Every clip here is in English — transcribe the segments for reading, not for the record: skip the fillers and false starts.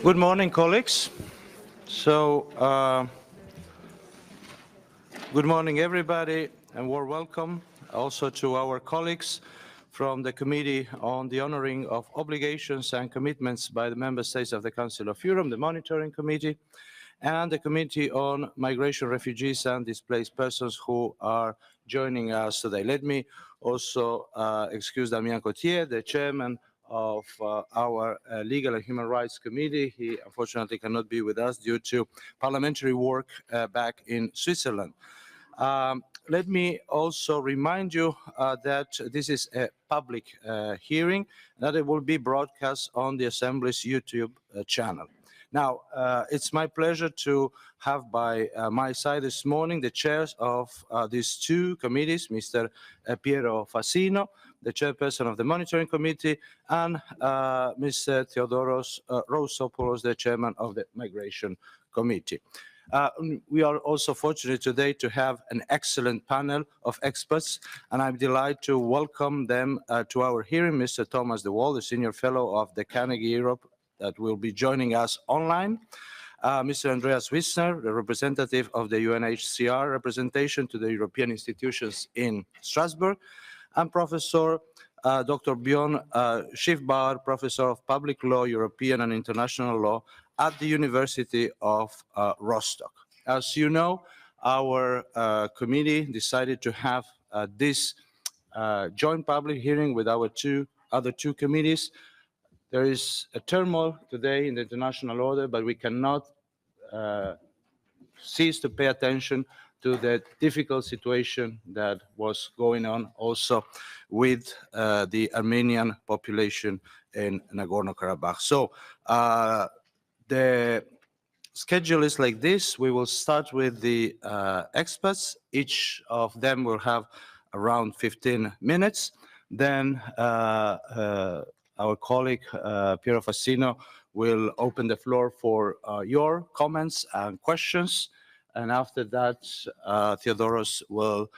Good morning, colleagues. Good morning, everybody, and warm welcome also to our colleagues from the Committee on the Honoring of Obligations and Commitments by the Member States of the Council of Europe, the Monitoring Committee, and the Committee on Migration, Refugees and Displaced Persons who are joining us today. Let me also excuse Damien Cotier, the chairman of our Legal and Human Rights Committee. He unfortunately cannot be with us due to parliamentary work back in Switzerland. Let me also remind you that this is a public hearing, that it will be broadcast on the Assembly's YouTube channel. Now, it's my pleasure to have by my side this morning the chairs of these two committees, Mr. Piero Fassino, the chairperson of the Monitoring Committee, and Mr. Theodoros Rousopoulos, the chairman of the Migration Committee. We are also fortunate today to have an excellent panel of experts, and I'm delighted to welcome them to our hearing. Mr. Thomas de Waal, the Senior Fellow of the Carnegie Europe, that will be joining us online. Mr. Andreas Wissner, the representative of the UNHCR representation to the European institutions in Strasbourg, and Professor Dr. Björn Schiffbauer, Professor of Public Law, European and International Law at the University of Rostock. As you know, our committee decided to have this joint public hearing with our other two committees. There is a turmoil today in the international order, but we cannot cease to pay attention to the difficult situation that was going on also with the Armenian population in Nagorno-Karabakh. So the schedule is like this. We will start with the experts. Each of them will have around 15 minutes. Then our colleague, Piero Fassino, will open the floor for your comments and questions. And after that, Theodoros will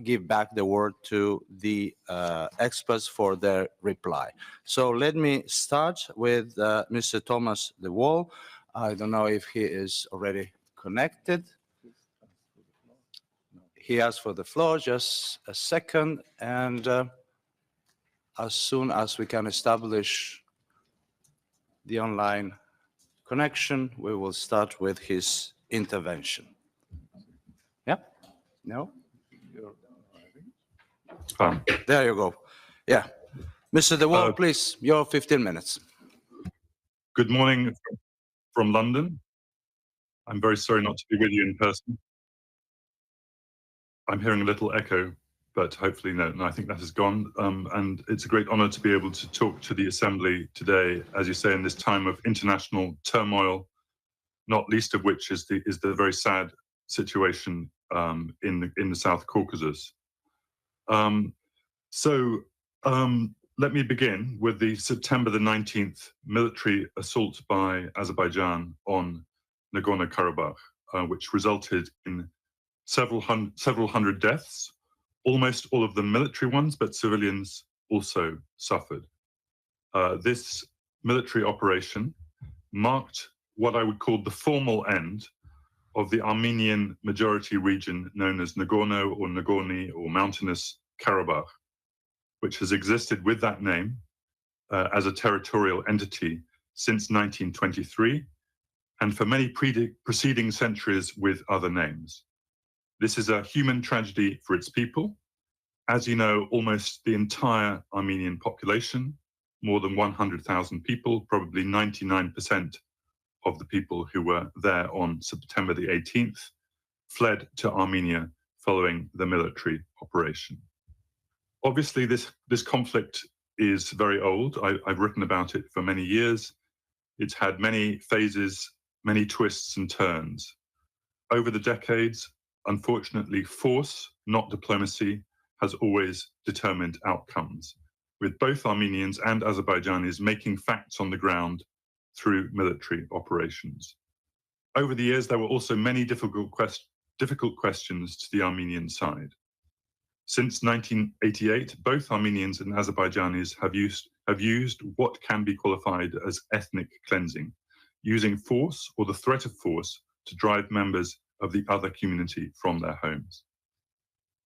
give back the word to the experts for their reply. So let me start with Mr. Thomas de Waal. I don't know if he is already connected. He asked for the floor, just a second. And as soon as we can establish the online connection, we will start with his intervention. Yeah? No? There you go. Yeah. Mr. de Waal, please, your 15 minutes. Good morning from London. I'm very sorry not to be with you in person. I'm hearing a little echo, but hopefully no, I think that has gone. And it's a great honor to be able to talk to the Assembly today, as you say, in this time of international turmoil, not least of which is the very sad situation in the South Caucasus. Let me begin with the September the 19th military assault by Azerbaijan on Nagorno-Karabakh, which resulted in several hundred deaths, almost all of them military ones, but civilians also suffered. This military operation marked what I would call the formal end of the Armenian majority region known as Nagorno or Nagorny or Mountainous Karabakh, which has existed with that name as a territorial entity since 1923, and for many preceding centuries with other names. This is a human tragedy for its people. As you know, almost the entire Armenian population, more than 100,000 people, probably 99% of the people who were there on September the 18th, fled to Armenia following the military operation. Obviously, this conflict is very old. I've written about it for many years. It's had many phases, many twists and turns. Over the decades, unfortunately, force, not diplomacy, has always determined outcomes, with both Armenians and Azerbaijanis making facts on the ground through military operations. Over the years, there were also many difficult questions to the Armenian side. Since 1988, both Armenians and Azerbaijanis have used have used what can be qualified as ethnic cleansing, using force or the threat of force to drive members of the other community from their homes.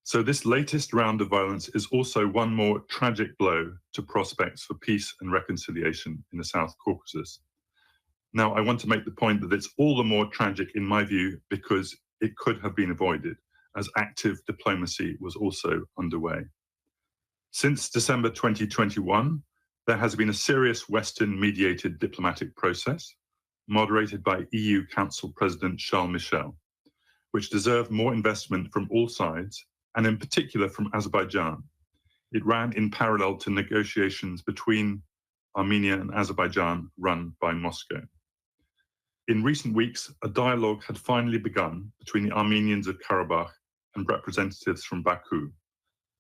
So this latest round of violence is also one more tragic blow to prospects for peace and reconciliation in the South Caucasus. Now, I want to make the point that it's all the more tragic in my view because it could have been avoided, as active diplomacy was also underway. Since December 2021, there has been a serious Western-mediated diplomatic process, moderated by EU Council President Charles Michel, which deserved more investment from all sides, and in particular from Azerbaijan. It ran in parallel to negotiations between Armenia and Azerbaijan run by Moscow. In recent weeks, a dialogue had finally begun between the Armenians of Karabakh and representatives from Baku.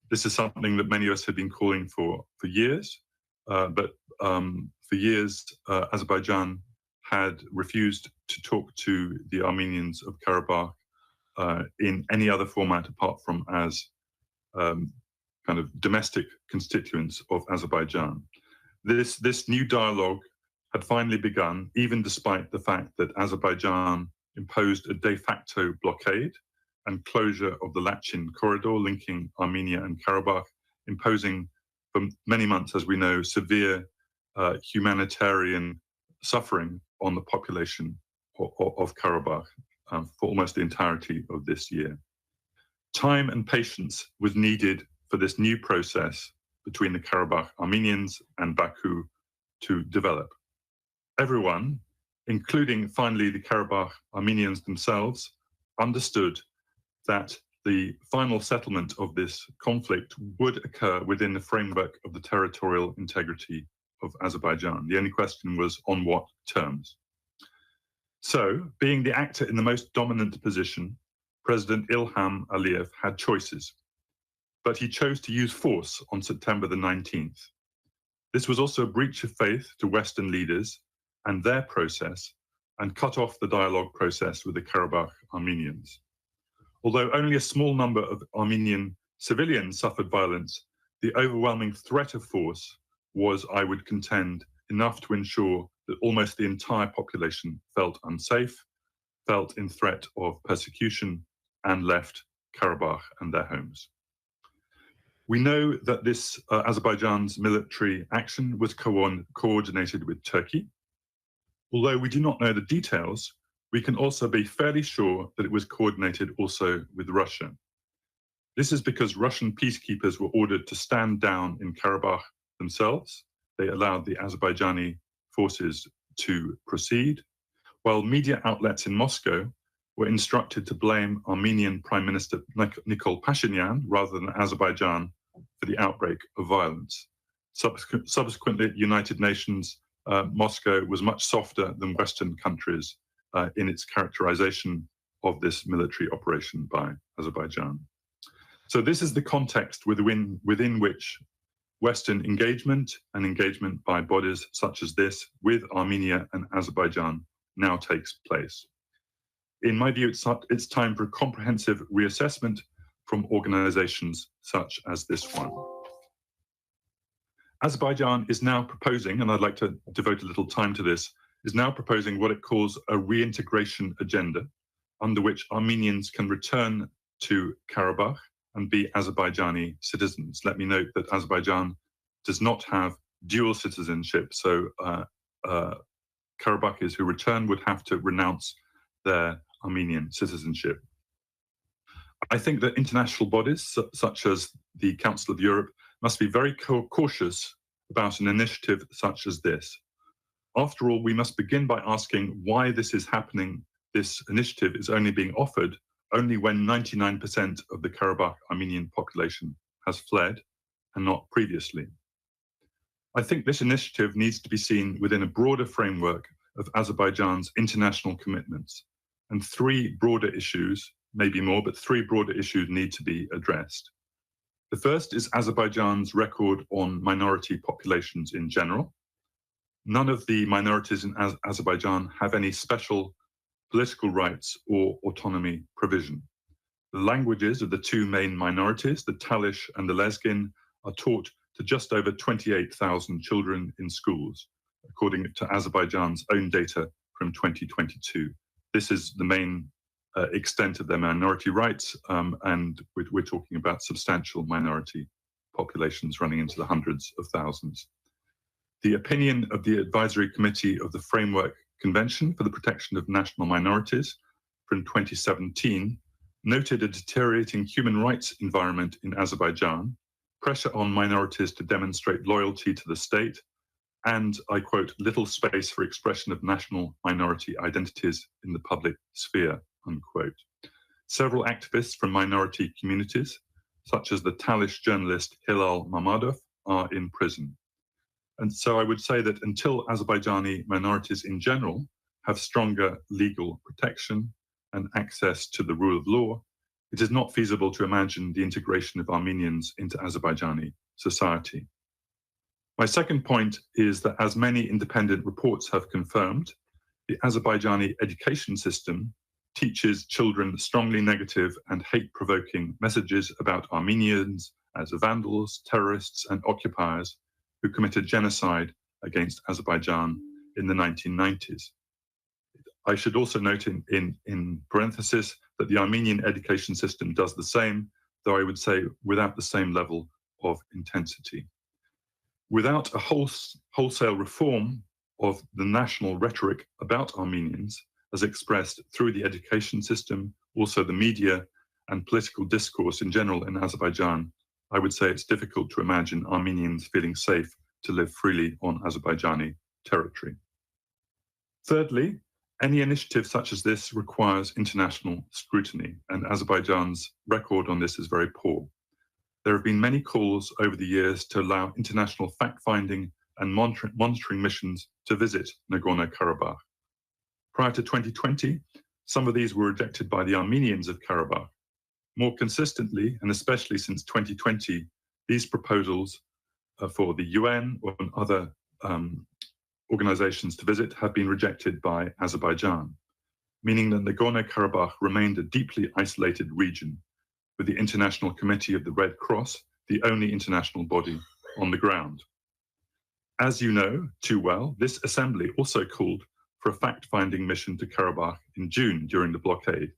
This is something that many of us have been calling for years, but for years, Azerbaijan had refused to talk to the Armenians of Karabakh in any other format apart from as kind of domestic constituents of Azerbaijan. This new dialogue had finally begun, even despite the fact that Azerbaijan imposed a de facto blockade and closure of the Lachin corridor linking Armenia and Karabakh, imposing for many months, as we know, severe humanitarian suffering on the population of Karabakh for almost the entirety of this year. Time and patience was needed for this new process between the Karabakh Armenians and Baku to develop. Everyone, including finally the Karabakh Armenians themselves, understood that the final settlement of this conflict would occur within the framework of the territorial integrity of Azerbaijan. The only question was on what terms. So, being the actor in the most dominant position, President Ilham Aliyev had choices, but he chose to use force on September the 19th. This was also a breach of faith to Western leaders and their process, and cut off the dialogue process with the Karabakh Armenians. Although only a small number of Armenian civilians suffered violence, the overwhelming threat of force was, I would contend, enough to ensure that almost the entire population felt unsafe, felt in threat of persecution, and left Karabakh and their homes. We know that this Azerbaijan's military action was coordinated with Turkey. Although we do not know the details, we can also be fairly sure that it was coordinated also with Russia. This is because Russian peacekeepers were ordered to stand down in Karabakh themselves. They allowed the Azerbaijani forces to proceed, while media outlets in Moscow were instructed to blame Armenian Prime Minister Nikol Pashinyan rather than Azerbaijan for the outbreak of violence. Subsequently, at United Nations, Moscow was much softer than Western countries in its characterization of this military operation by Azerbaijan. So this is the context within which Western engagement and engagement by bodies such as this with Armenia and Azerbaijan now takes place. In my view, it's time for a comprehensive reassessment from organizations such as this one. Azerbaijan is now proposing, and I'd like to devote a little time to this, is now proposing what it calls a reintegration agenda, under which Armenians can return to Karabakh and be Azerbaijani citizens. Let me note that Azerbaijan does not have dual citizenship, so Karabakhis who return would have to renounce their Armenian citizenship. I think that international bodies, such as the Council of Europe, must be very cautious about an initiative such as this. After all, we must begin by asking why this is happening. This initiative is only being offered only when 99% of the Karabakh Armenian population has fled and not previously. I think this initiative needs to be seen within a broader framework of Azerbaijan's international commitments. And three broader issues, maybe more, but three broader issues need to be addressed. The first is Azerbaijan's record on minority populations in general. None of the minorities in Azerbaijan have any special political rights or autonomy provision. The languages of the two main minorities, the Talish and the Lezgin, are taught to just over 28,000 children in schools, according to Azerbaijan's own data from 2022. This is the main extent of their minority rights, and we're talking about substantial minority populations running into the hundreds of thousands. The opinion of the Advisory Committee of the Framework Convention for the Protection of National Minorities from 2017 noted a deteriorating human rights environment in Azerbaijan, pressure on minorities to demonstrate loyalty to the state, and, I quote, little space for expression of national minority identities in the public sphere, unquote. Several activists from minority communities, such as the Talish journalist Hilal Mamadov, are in prison. And so I would say that until Azerbaijani minorities in general have stronger legal protection and access to the rule of law, it is not feasible to imagine the integration of Armenians into Azerbaijani society. My second point is that, as many independent reports have confirmed, the Azerbaijani education system teaches children strongly negative and hate-provoking messages about Armenians as vandals, terrorists, and occupiers who committed genocide against Azerbaijan in the 1990s. I should also note in parenthesis that the Armenian education system does the same, though I would say without the same level of intensity. Without a wholesale reform of the national rhetoric about Armenians, as expressed through the education system, also the media and political discourse in general in Azerbaijan, I would say it's difficult to imagine Armenians feeling safe to live freely on Azerbaijani territory. Thirdly, any initiative such as this requires international scrutiny, and Azerbaijan's record on this is very poor. There have been many calls over the years to allow international fact-finding and monitoring missions to visit Nagorno-Karabakh. Prior to 2020, some of these were rejected by the Armenians of Karabakh. More consistently, and especially since 2020, these proposals for the UN or other organizations to visit have been rejected by Azerbaijan, meaning that Nagorno-Karabakh remained a deeply isolated region, with the International Committee of the Red Cross the only international body on the ground. As you know too well, this assembly also called for a fact-finding mission to Karabakh in June during the blockade,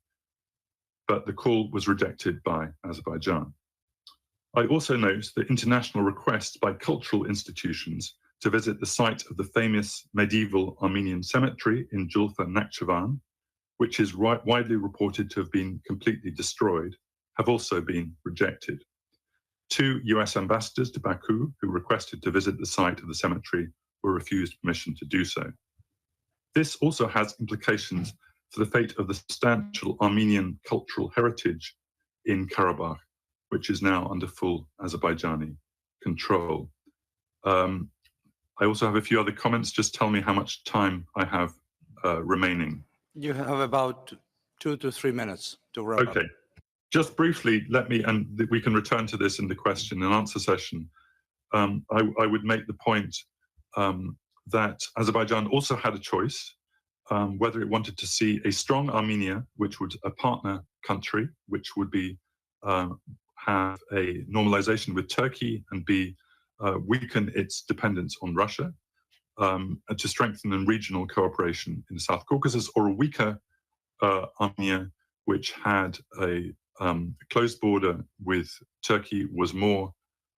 but the call was rejected by Azerbaijan. I also note the international requests by cultural institutions to visit the site of the famous medieval Armenian cemetery in Julfa Nakhchivan, which is widely reported to have been completely destroyed, have also been rejected. 2 US ambassadors to Baku who requested to visit the site of the cemetery were refused permission to do so. This also has implications for the fate of the substantial Armenian cultural heritage in Karabakh, which is now under full Azerbaijani control. I also have a few other comments. Just tell me how much time I have remaining. You have about 2 to 3 minutes to wrap up. Okay. Just briefly, let me, and we can return to this in the question and answer session. I would make the point that Azerbaijan also had a choice whether it wanted to see a strong Armenia, which would a partner country, which would be have a normalization with Turkey and be weaken its dependence on Russia, to strengthen regional cooperation in the South Caucasus, or a weaker Armenia, which had a closed border with Turkey, was more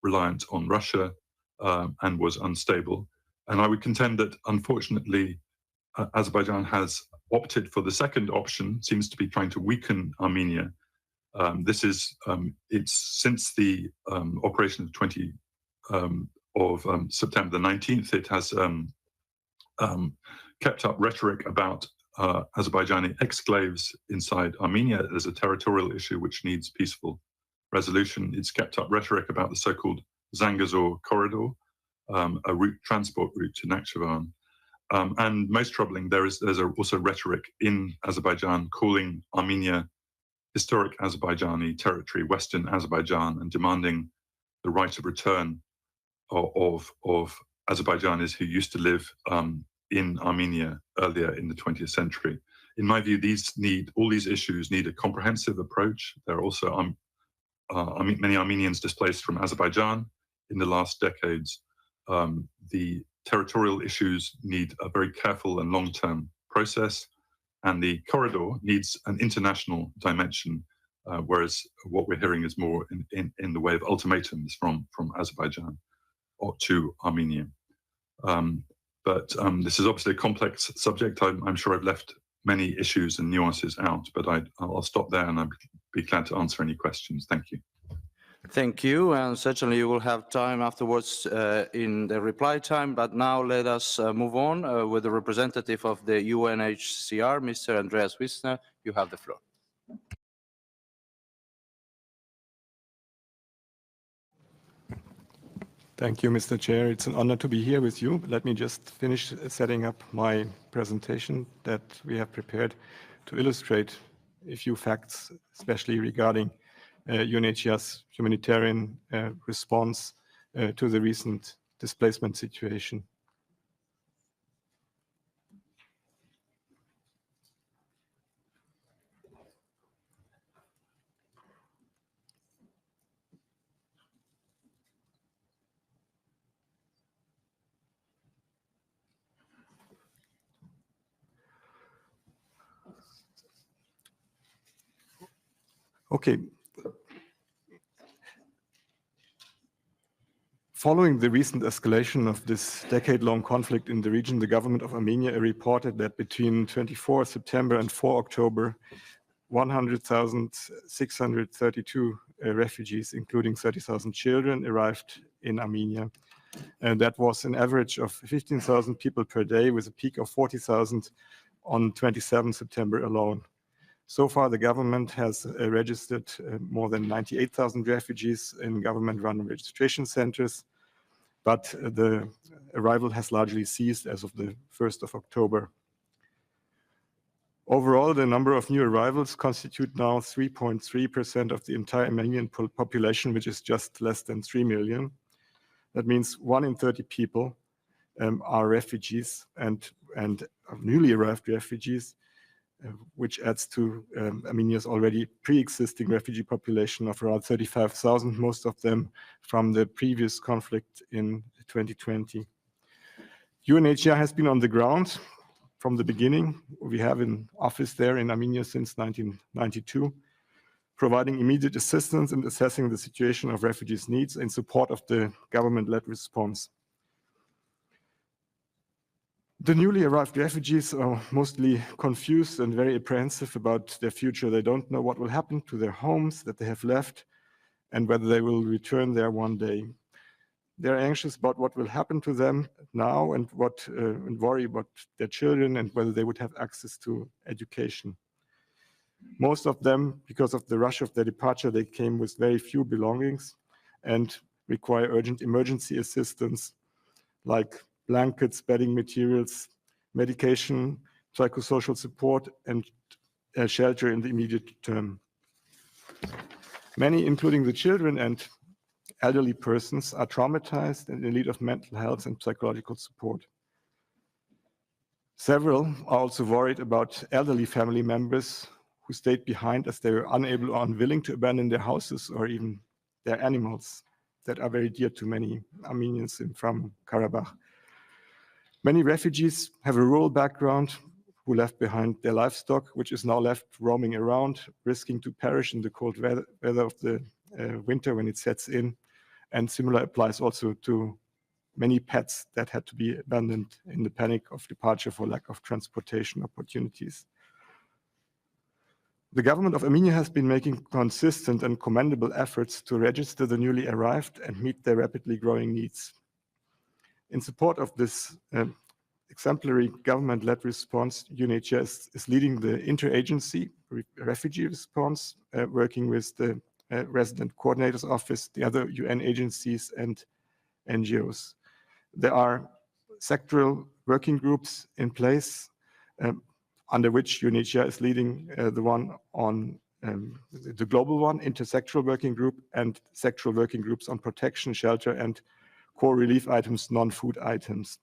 reliant on Russia, and was unstable. And I would contend that, unfortunately, Azerbaijan has opted for the second option, seems to be trying to weaken Armenia. This is, it's since the operation of September the 19th, it has kept up rhetoric about Azerbaijani exclaves inside Armenia as a territorial issue which needs peaceful resolution. It's kept up rhetoric about the so-called Zangezur corridor, a transport route to Nakhchivan. And most troubling, there's also rhetoric in Azerbaijan calling Armenia historic Azerbaijani territory, Western Azerbaijan, and demanding the right of return of Azerbaijanis who used to live in Armenia earlier in the 20th century. In my view, all these issues need a comprehensive approach. There are also many Armenians displaced from Azerbaijan in the last decades. The territorial issues need a very careful and long-term process, and the corridor needs an international dimension, whereas what we're hearing is more in the way of ultimatums from Azerbaijan or to Armenia. But this is obviously a complex subject. I'm sure I've left many issues and nuances out, but I'll stop there and I'd be glad to answer any questions. Thank you. Thank you, and certainly you will have time afterwards in the reply time, but now let us move on with the representative of the UNHCR, Mr. Andreas Wissner. You have the floor. Thank you, Mr. Chair. It's an honor to be here with you. Let me just finish setting up my presentation that we have prepared to illustrate a few facts, especially regarding UNHCR's humanitarian response to the recent displacement situation. Okay. Following the recent escalation of this decade-long conflict in the region, the government of Armenia reported that between 24 September and 4 October, 100,632 refugees, including 30,000 children, arrived in Armenia. And that was an average of 15,000 people per day, with a peak of 40,000 on 27 September alone. So far, the government has registered more than 98,000 refugees in government-run registration centers, but the arrival has largely ceased as of the 1st of October. Overall, the number of new arrivals constitute now 3.3% of the entire Armenian population, which is just less than 3 million. That means 1 in 30 people are refugees and newly arrived refugees, which adds to Armenia's already pre-existing refugee population of around 35,000, most of them from the previous conflict in 2020. UNHCR has been on the ground from the beginning. We have an office there in Armenia since 1992, providing immediate assistance in assessing the situation of refugees' needs in support of the government-led response. The newly arrived refugees are mostly confused and very apprehensive about their future. They don't know what will happen to their homes that they have left and whether they will return there one day. They're anxious about what will happen to them now and worry about their children and whether they would have access to education. Most of them, because of the rush of their departure, they came with very few belongings and require urgent emergency assistance like blankets, bedding materials, medication, psychosocial support, and shelter in the immediate term. Many, including the children and elderly persons, are traumatized and in need of mental health and psychological support. Several are also worried about elderly family members who stayed behind as they were unable or unwilling to abandon their houses or even their animals that are very dear to many Armenians from Karabakh. Many refugees have a rural background who left behind their livestock, which is now left roaming around, risking to perish in the cold weather of the winter when it sets in. And similar applies also to many pets that had to be abandoned in the panic of departure for lack of transportation opportunities. The government of Armenia has been making consistent and commendable efforts to register the newly arrived and meet their rapidly growing needs. In support of this exemplary government-led response, UNHCR is leading the interagency refugee response, working with the resident coordinator's office, the other UN agencies and NGOs. There are sectoral working groups in place under which UNHCR is leading the one on the global one, intersectoral working group, and sectoral working groups on protection, shelter, and core relief items, non-food items.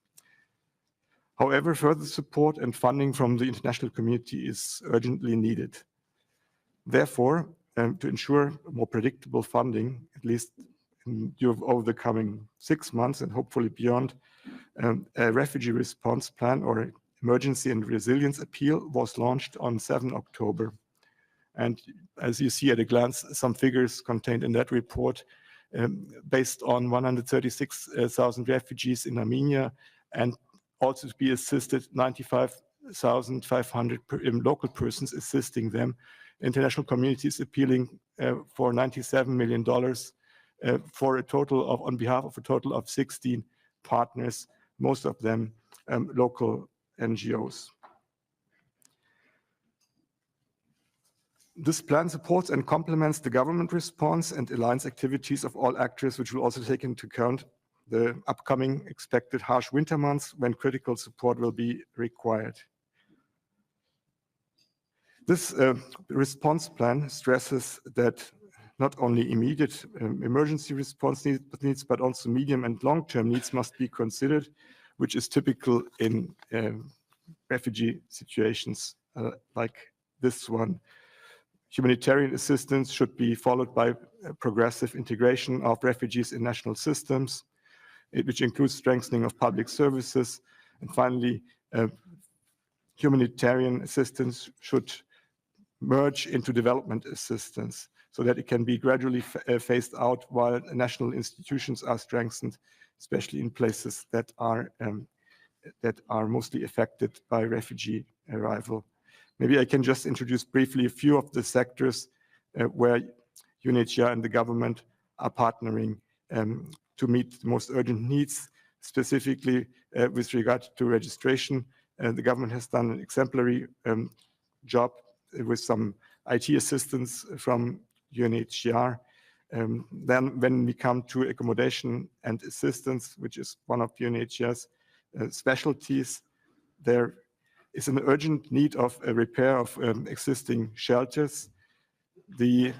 However, further support and funding from the international community is urgently needed. Therefore, to ensure more predictable funding, at least over the coming 6 months and hopefully beyond. A refugee response plan or emergency and resilience appeal was launched on 7 October. And as you see at a glance, some figures contained in that report, based on 136,000 refugees in Armenia, and also to be assisted 95,500 local persons assisting them. International communities appealing for $97 million for a total of, on behalf of a total of 16 partners, most of them local NGOs. This plan supports and complements the government response and aligns activities of all actors, which will also take into account the upcoming expected harsh winter months when critical support will be required. This response plan stresses that not only immediate emergency response needs, but also medium and long-term needs must be considered, which is typical in refugee situations like this one. Humanitarian assistance should be followed by progressive integration of refugees in national systems, which includes strengthening of public services. And finally, humanitarian assistance should merge into development assistance so that it can be gradually phased out while national institutions are strengthened, especially in places that are mostly affected by refugee arrival. Maybe I can just introduce briefly a few of the sectors where UNHCR and the government are partnering to meet the most urgent needs, specifically with regard to registration. The government has done an exemplary job with some IT assistance from UNHCR. Then when we come to accommodation and assistance, which is one of UNHCR's specialties, there is an urgent need of a repair of existing shelters. The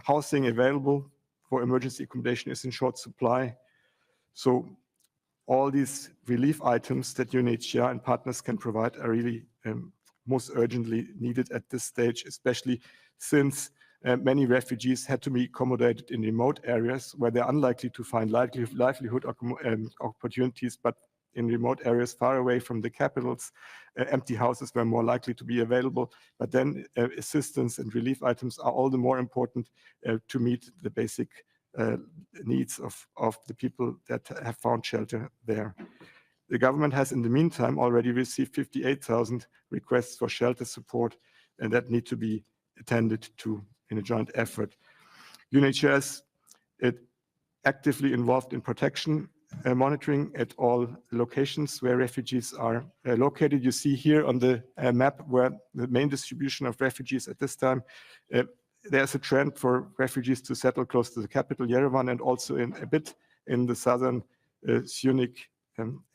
housing available for emergency accommodation is in short supply. So all these relief items that UNHCR and partners can provide are really most urgently needed at this stage, especially since many refugees had to be accommodated in remote areas where they're unlikely to find livelihood opportunities, but in remote areas far away from the capitals, empty houses were more likely to be available. But then assistance and relief items are all the more important to meet the basic needs of the people that have found shelter there. The government has in the meantime already received 58,000 requests for shelter support, and that need to be attended to in a joint effort. UNHCR is actively involved in protection monitoring at all locations where refugees are located. You see here on the map where the main distribution of refugees at this time. There's a trend for refugees to settle close to the capital, Yerevan, and also in a bit in the southern Syunik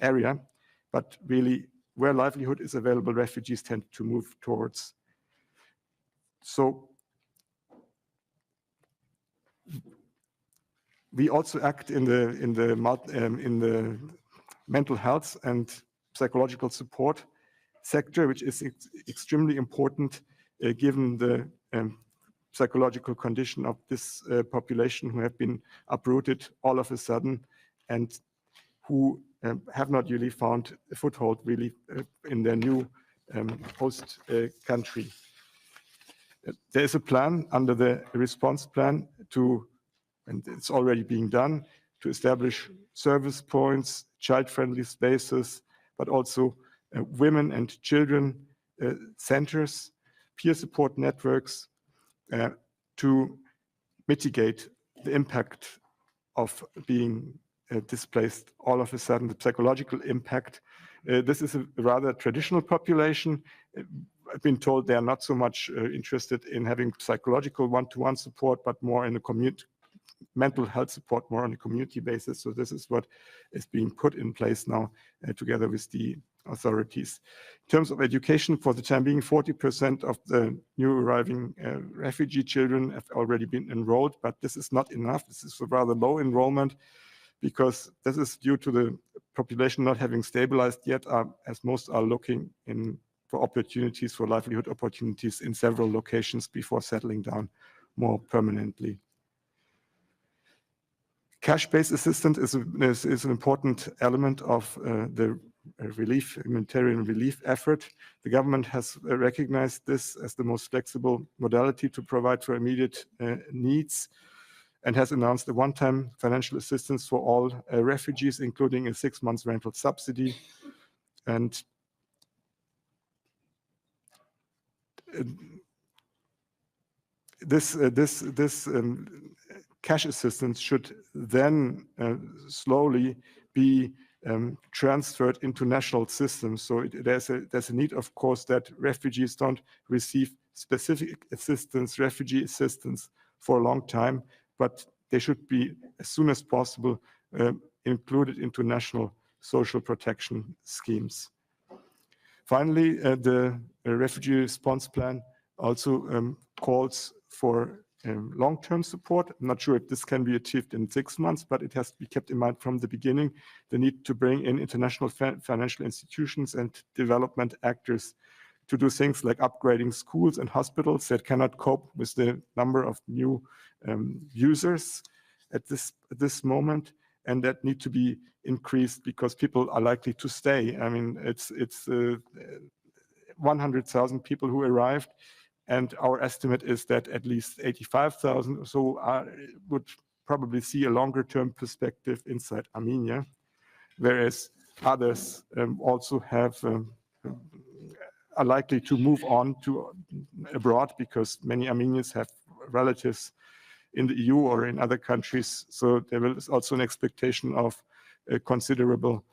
area. But really, where livelihood is available, refugees tend to move towards. So we also act in the mental health and psychological support sector, which is extremely important given the psychological condition of this population who have been uprooted all of a sudden and who have not really found a foothold really in their new host country. There is a plan under the response plan and it's already being done, to establish service points, child-friendly spaces, but also women and children centers, peer support networks to mitigate the impact of being displaced all of a sudden, the psychological impact. This is a rather traditional population. I've been told they are not so much interested in having psychological one-to-one support, but more in a mental health support more on a community basis. So this is what is being put in place now together with the authorities. In terms of education, for the time being, 40% of the new arriving refugee children have already been enrolled, but this is not enough. This is a rather low enrollment because this is due to the population not having stabilized yet, as most are looking for opportunities, for livelihood opportunities in several locations before settling down more permanently. Cash-based assistance is an important element of the humanitarian relief effort. The government has recognized this as the most flexible modality to provide for immediate needs, and has announced a one-time financial assistance for all refugees, including a 6-month rental subsidy. And this cash assistance should then slowly be transferred into national systems. So there's a need, of course, that refugees don't receive specific assistance, refugee assistance, for a long time, but they should be, as soon as possible, included into national social protection schemes. Finally, the refugee response plan also calls for long-term support. I'm not sure if this can be achieved in 6 months, but it has to be kept in mind from the beginning, the need to bring in international financial institutions and development actors to do things like upgrading schools and hospitals that cannot cope with the number of new users at this moment, and that need to be increased because people are likely to stay. I mean, it's 100,000 people who arrived, and our estimate is that at least 85,000 or so would probably see a longer-term perspective inside Armenia, whereas others also are likely to move on to abroad because many Armenians have relatives in the EU or in other countries. So there is also an expectation of a considerable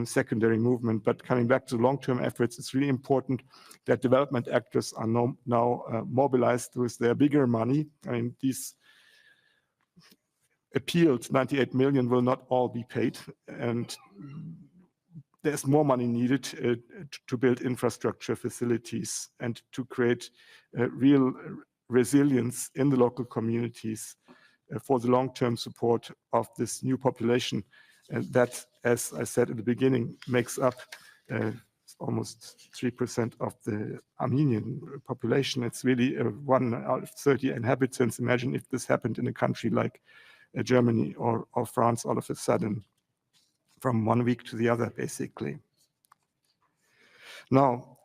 secondary movement. But coming back to long-term efforts, it's really important that development actors are now mobilized with their bigger money. I mean, these appealed 98 million will not all be paid, and there's more money needed to build infrastructure facilities and to create real resilience in the local communities for the long-term support of this new population. And that, as I said at the beginning, makes up almost 3% of the Armenian population. It's really 1 out of 30 inhabitants. Imagine if this happened in a country like Germany or France all of a sudden, from 1 week to the other, basically. Now,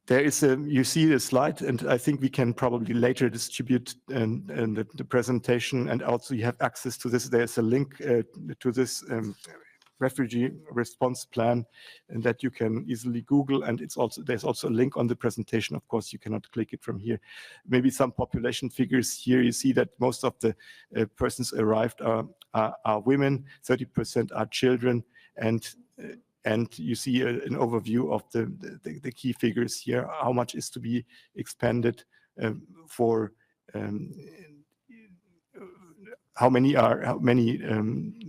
there is you see the slide, and I think we can probably later distribute the presentation, and also you have access to this. There's a link to this refugee response plan, and that you can easily Google, and there's also a link on the presentation. Of course, you cannot click it from here. Maybe some population figures here. You see that most of the persons arrived are women, 30% are children, and you see an overview of the key figures here, how much is to be expended for how many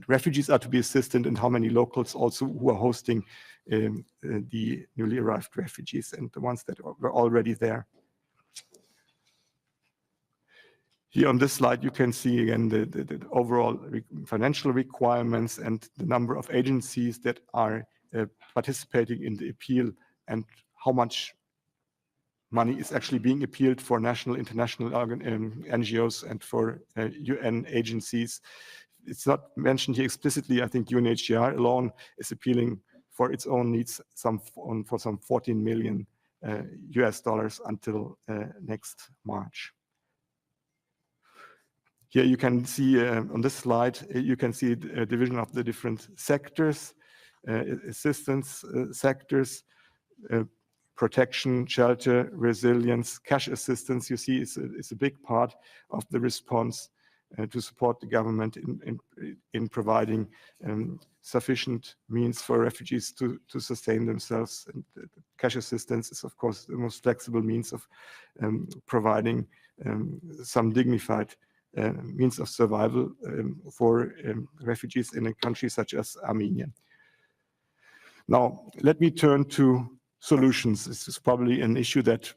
refugees are to be assisted, and how many locals also who are hosting the newly arrived refugees and the ones that were already there. Here on this slide, you can see again the overall financial requirements and the number of agencies that are participating in the appeal, and how much money is actually being appealed for national, international NGOs and for UN agencies. It's not mentioned here explicitly. I think UNHCR alone is appealing for its own needs for some $14 million US until next March. Here you can see on this slide, you can see a division of the different sectors, assistance sectors, protection, shelter, resilience, cash assistance. You see it's a big part of the response to support the government in providing sufficient means for refugees to sustain themselves. And cash assistance is, of course, the most flexible means of providing some dignified means of survival for refugees in a country such as Armenia. Now, let me turn to solutions. This is probably an issue that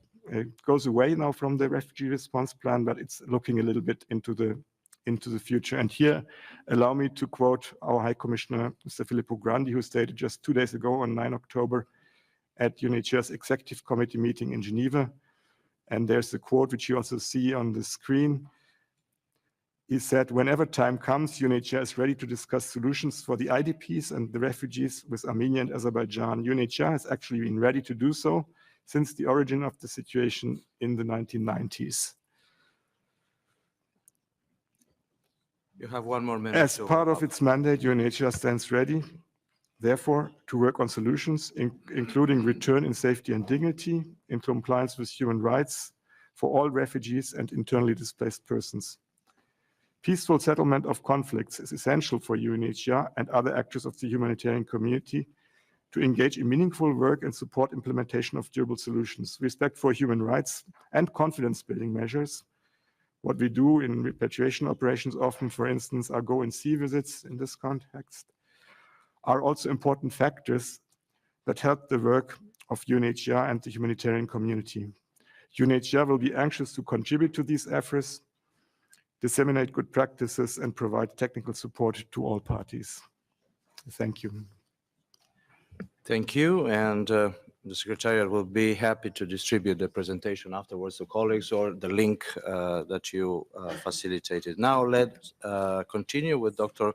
goes away now from the refugee response plan, but it's looking a little bit into the future. And here, allow me to quote our High Commissioner, Mr. Filippo Grandi, who stated just 2 days ago on 9 October at UNHCR's Executive Committee meeting in Geneva. And there's the quote, which you also see on the screen. He said, whenever time comes, UNHCR is ready to discuss solutions for the IDPs and the refugees with Armenia and Azerbaijan. UNHCR has actually been ready to do so since the origin of the situation in the 1990s. You have 1 more minute. As part of its mandate, UNHCR stands ready, therefore, to work on solutions, including return in safety and dignity, in compliance with human rights for all refugees and internally displaced persons. Peaceful settlement of conflicts is essential for UNHCR and other actors of the humanitarian community to engage in meaningful work and support implementation of durable solutions. Respect for human rights and confidence-building measures. What we do in repatriation operations often, for instance, are go-and-see visits in this context, are also important factors that help the work of UNHCR and the humanitarian community. UNHCR will be anxious to contribute to these efforts, disseminate good practices, and provide technical support to all parties. Thank you. Thank you, and the Secretariat will be happy to distribute the presentation afterwards to colleagues or the link that you facilitated. Now let's continue with Dr.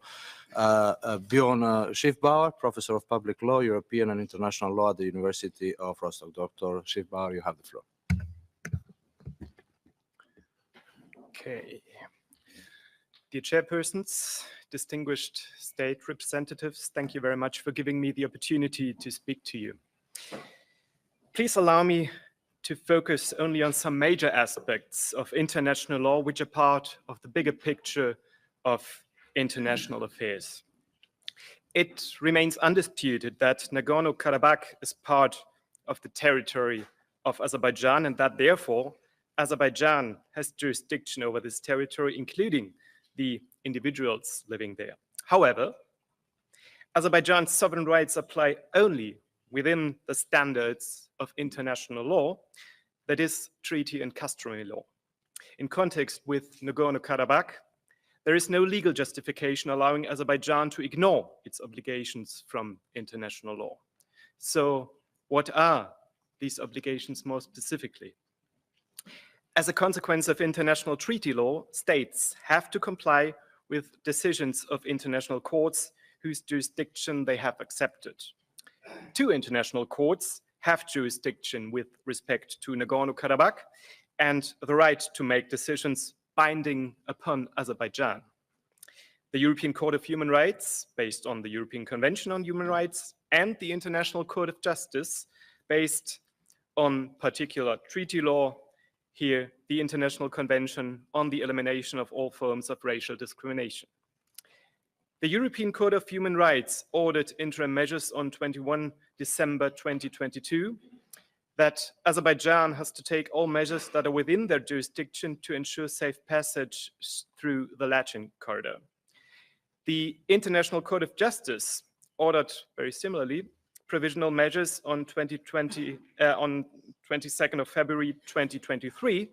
Bjorn Schiffbauer, Professor of Public Law, European and International Law at the University of Rostock. Dr. Schiffbauer, you have the floor. Okay. Dear chairpersons, distinguished state representatives, thank you very much for giving me the opportunity to speak to you. Please allow me to focus only on some major aspects of international law, which are part of the bigger picture of international affairs. It remains undisputed that Nagorno-Karabakh is part of the territory of Azerbaijan, and that therefore Azerbaijan has jurisdiction over this territory, including the individuals living there. However, Azerbaijan's sovereign rights apply only within the standards of international law, that is, treaty and customary law. In context with Nagorno-Karabakh, there is no legal justification allowing Azerbaijan to ignore its obligations from international law. So, what are these obligations more specifically? As a consequence of international treaty law, states have to comply with decisions of international courts whose jurisdiction they have accepted. 2 international courts have jurisdiction with respect to Nagorno-Karabakh and the right to make decisions binding upon Azerbaijan. The European Court of Human Rights, based on the European Convention on Human Rights, and the International Court of Justice, based on particular treaty law, here the International Convention on the Elimination of All Forms of Racial Discrimination. The European Court of Human Rights ordered interim measures on 21 December 2022 that Azerbaijan has to take all measures that are within their jurisdiction to ensure safe passage through the Lachin corridor. The International Court of Justice ordered, very similarly, provisional measures on 22nd of February 2023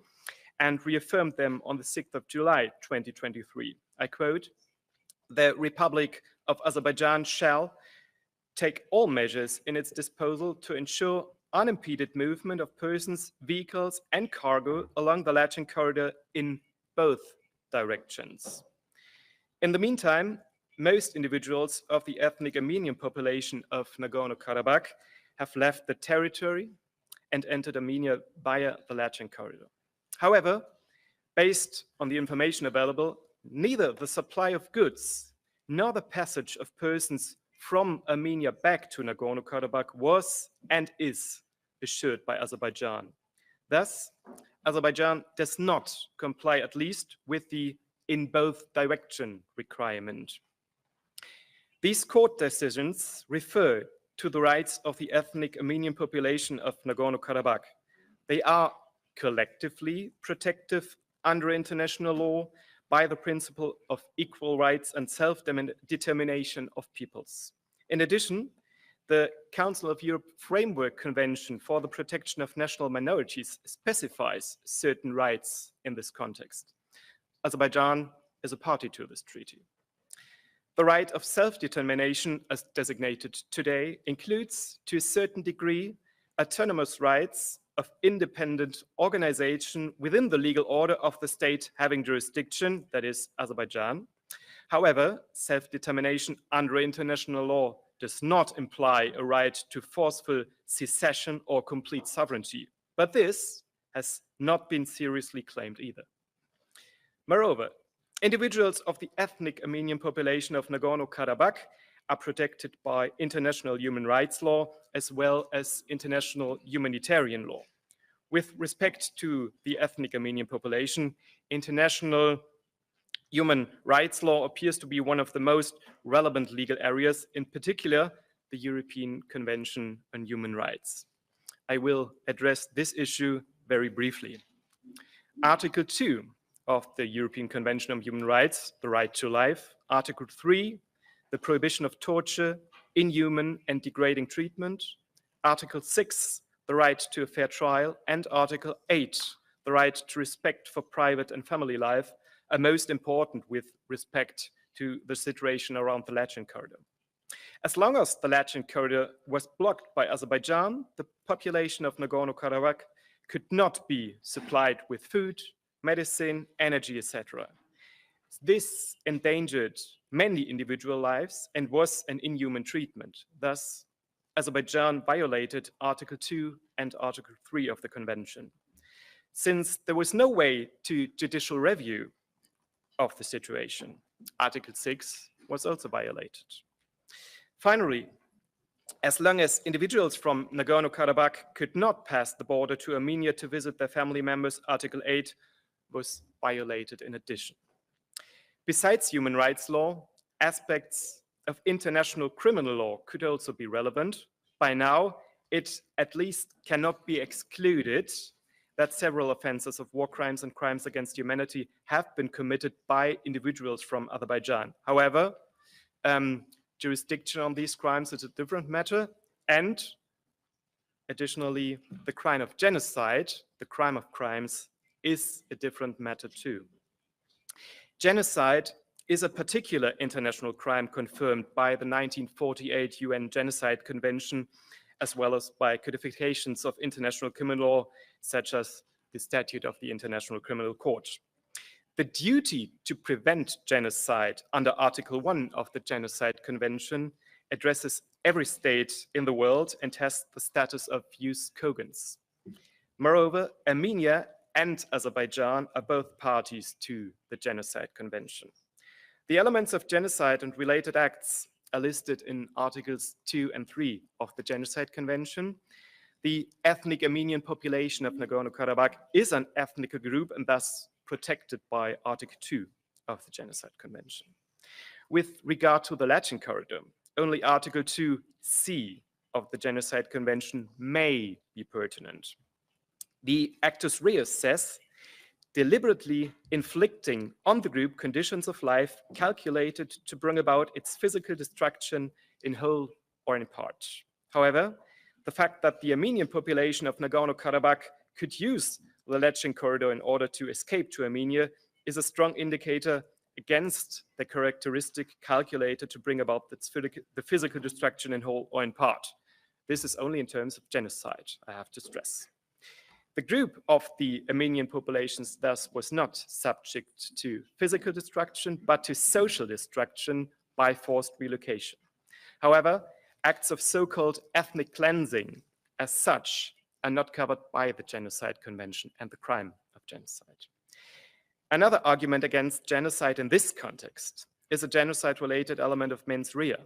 and reaffirmed them on the 6th of July 2023. I quote, "The Republic of Azerbaijan shall take all measures in its disposal to ensure unimpeded movement of persons, vehicles, and cargo along the Lachin corridor in both directions." In the meantime, most individuals of the ethnic Armenian population of Nagorno-Karabakh have left the territory and entered Armenia via the Lachin corridor. However, based on the information available, neither the supply of goods nor the passage of persons from Armenia back to Nagorno-Karabakh was and is assured by Azerbaijan. Thus, Azerbaijan does not comply, at least, with the in both direction requirement. These court decisions refer to the rights of the ethnic Armenian population of Nagorno-Karabakh. They are collectively protective under international law by the principle of equal rights and self-determination of peoples. In addition, the Council of Europe Framework Convention for the Protection of National Minorities specifies certain rights in this context. Azerbaijan is a party to this treaty. The right of self-determination, as designated today, includes, to a certain degree, autonomous rights of independent organization within the legal order of the state having jurisdiction, that is Azerbaijan. However, self-determination under international law does not imply a right to forceful secession or complete sovereignty, but this has not been seriously claimed either. Moreover, individuals of the ethnic Armenian population of Nagorno-Karabakh are protected by international human rights law as well as international humanitarian law. With respect to the ethnic Armenian population, international human rights law appears to be one of the most relevant legal areas, in particular, the European Convention on Human Rights. I will address this issue very briefly. Article 2 of the European Convention on Human Rights, the right to life. Article 3, the prohibition of torture, inhuman and degrading treatment. Article 6, the right to a fair trial. And Article 8, the right to respect for private and family life, are most important with respect to the situation around the Lachen corridor. As long as the Lachen corridor was blocked by Azerbaijan, the population of Nagorno-Karabakh could not be supplied with food, medicine, energy, etc. This endangered many individual lives and was an inhuman treatment. Thus, Azerbaijan violated Article 2 and Article 3 of the Convention. Since there was no way to judicial review of the situation, Article 6 was also violated. Finally, as long as individuals from Nagorno-Karabakh could not pass the border to Armenia to visit their family members, Article 8 was violated in addition. Besides human rights law, aspects of international criminal law could also be relevant. By now, it at least cannot be excluded that several offenses of war crimes and crimes against humanity have been committed by individuals from Azerbaijan. However, jurisdiction on these crimes is a different matter, and additionally, the crime of genocide, the crime of crimes, is a different matter too. Genocide is a particular international crime confirmed by the 1948 UN Genocide Convention, as well as by codifications of international criminal law, such as the Statute of the International Criminal Court. The duty to prevent genocide under Article 1 of the Genocide Convention addresses every state in the world and has the status of jus cogens. Moreover, Armenia and Azerbaijan are both parties to the Genocide Convention. The elements of genocide and related acts are listed in Articles 2 and 3 of the Genocide Convention. The ethnic Armenian population of Nagorno-Karabakh is an ethnic group and thus protected by Article 2 of the Genocide Convention. With regard to the Lachen corridor, only Article 2C of the Genocide Convention may be pertinent. The Actus Reus says, deliberately inflicting on the group conditions of life calculated to bring about its physical destruction in whole or in part. However, the fact that the Armenian population of Nagorno-Karabakh could use the Lachen corridor in order to escape to Armenia is a strong indicator against the characteristic calculated to bring about the physical destruction in whole or in part. This is only in terms of genocide, I have to stress. The group of the Armenian populations thus was not subject to physical destruction, but to social destruction by forced relocation. However, acts of so-called ethnic cleansing as such are not covered by the Genocide Convention and the crime of genocide. Another argument against genocide in this context is a genocide-related element of mens rea.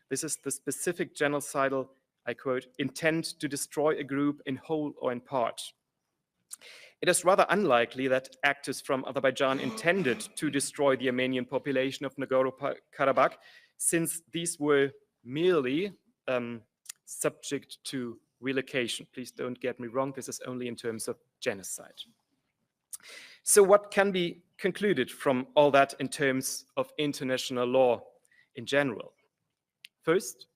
This is the specific genocidal, I quote, intent to destroy a group in whole or in part. It is rather unlikely that actors from Azerbaijan intended to destroy the Armenian population of Nagorno-Karabakh, since these were merely subject to relocation. Please don't get me wrong, this is only in terms of genocide. So what can be concluded from all that in terms of international law in general? First,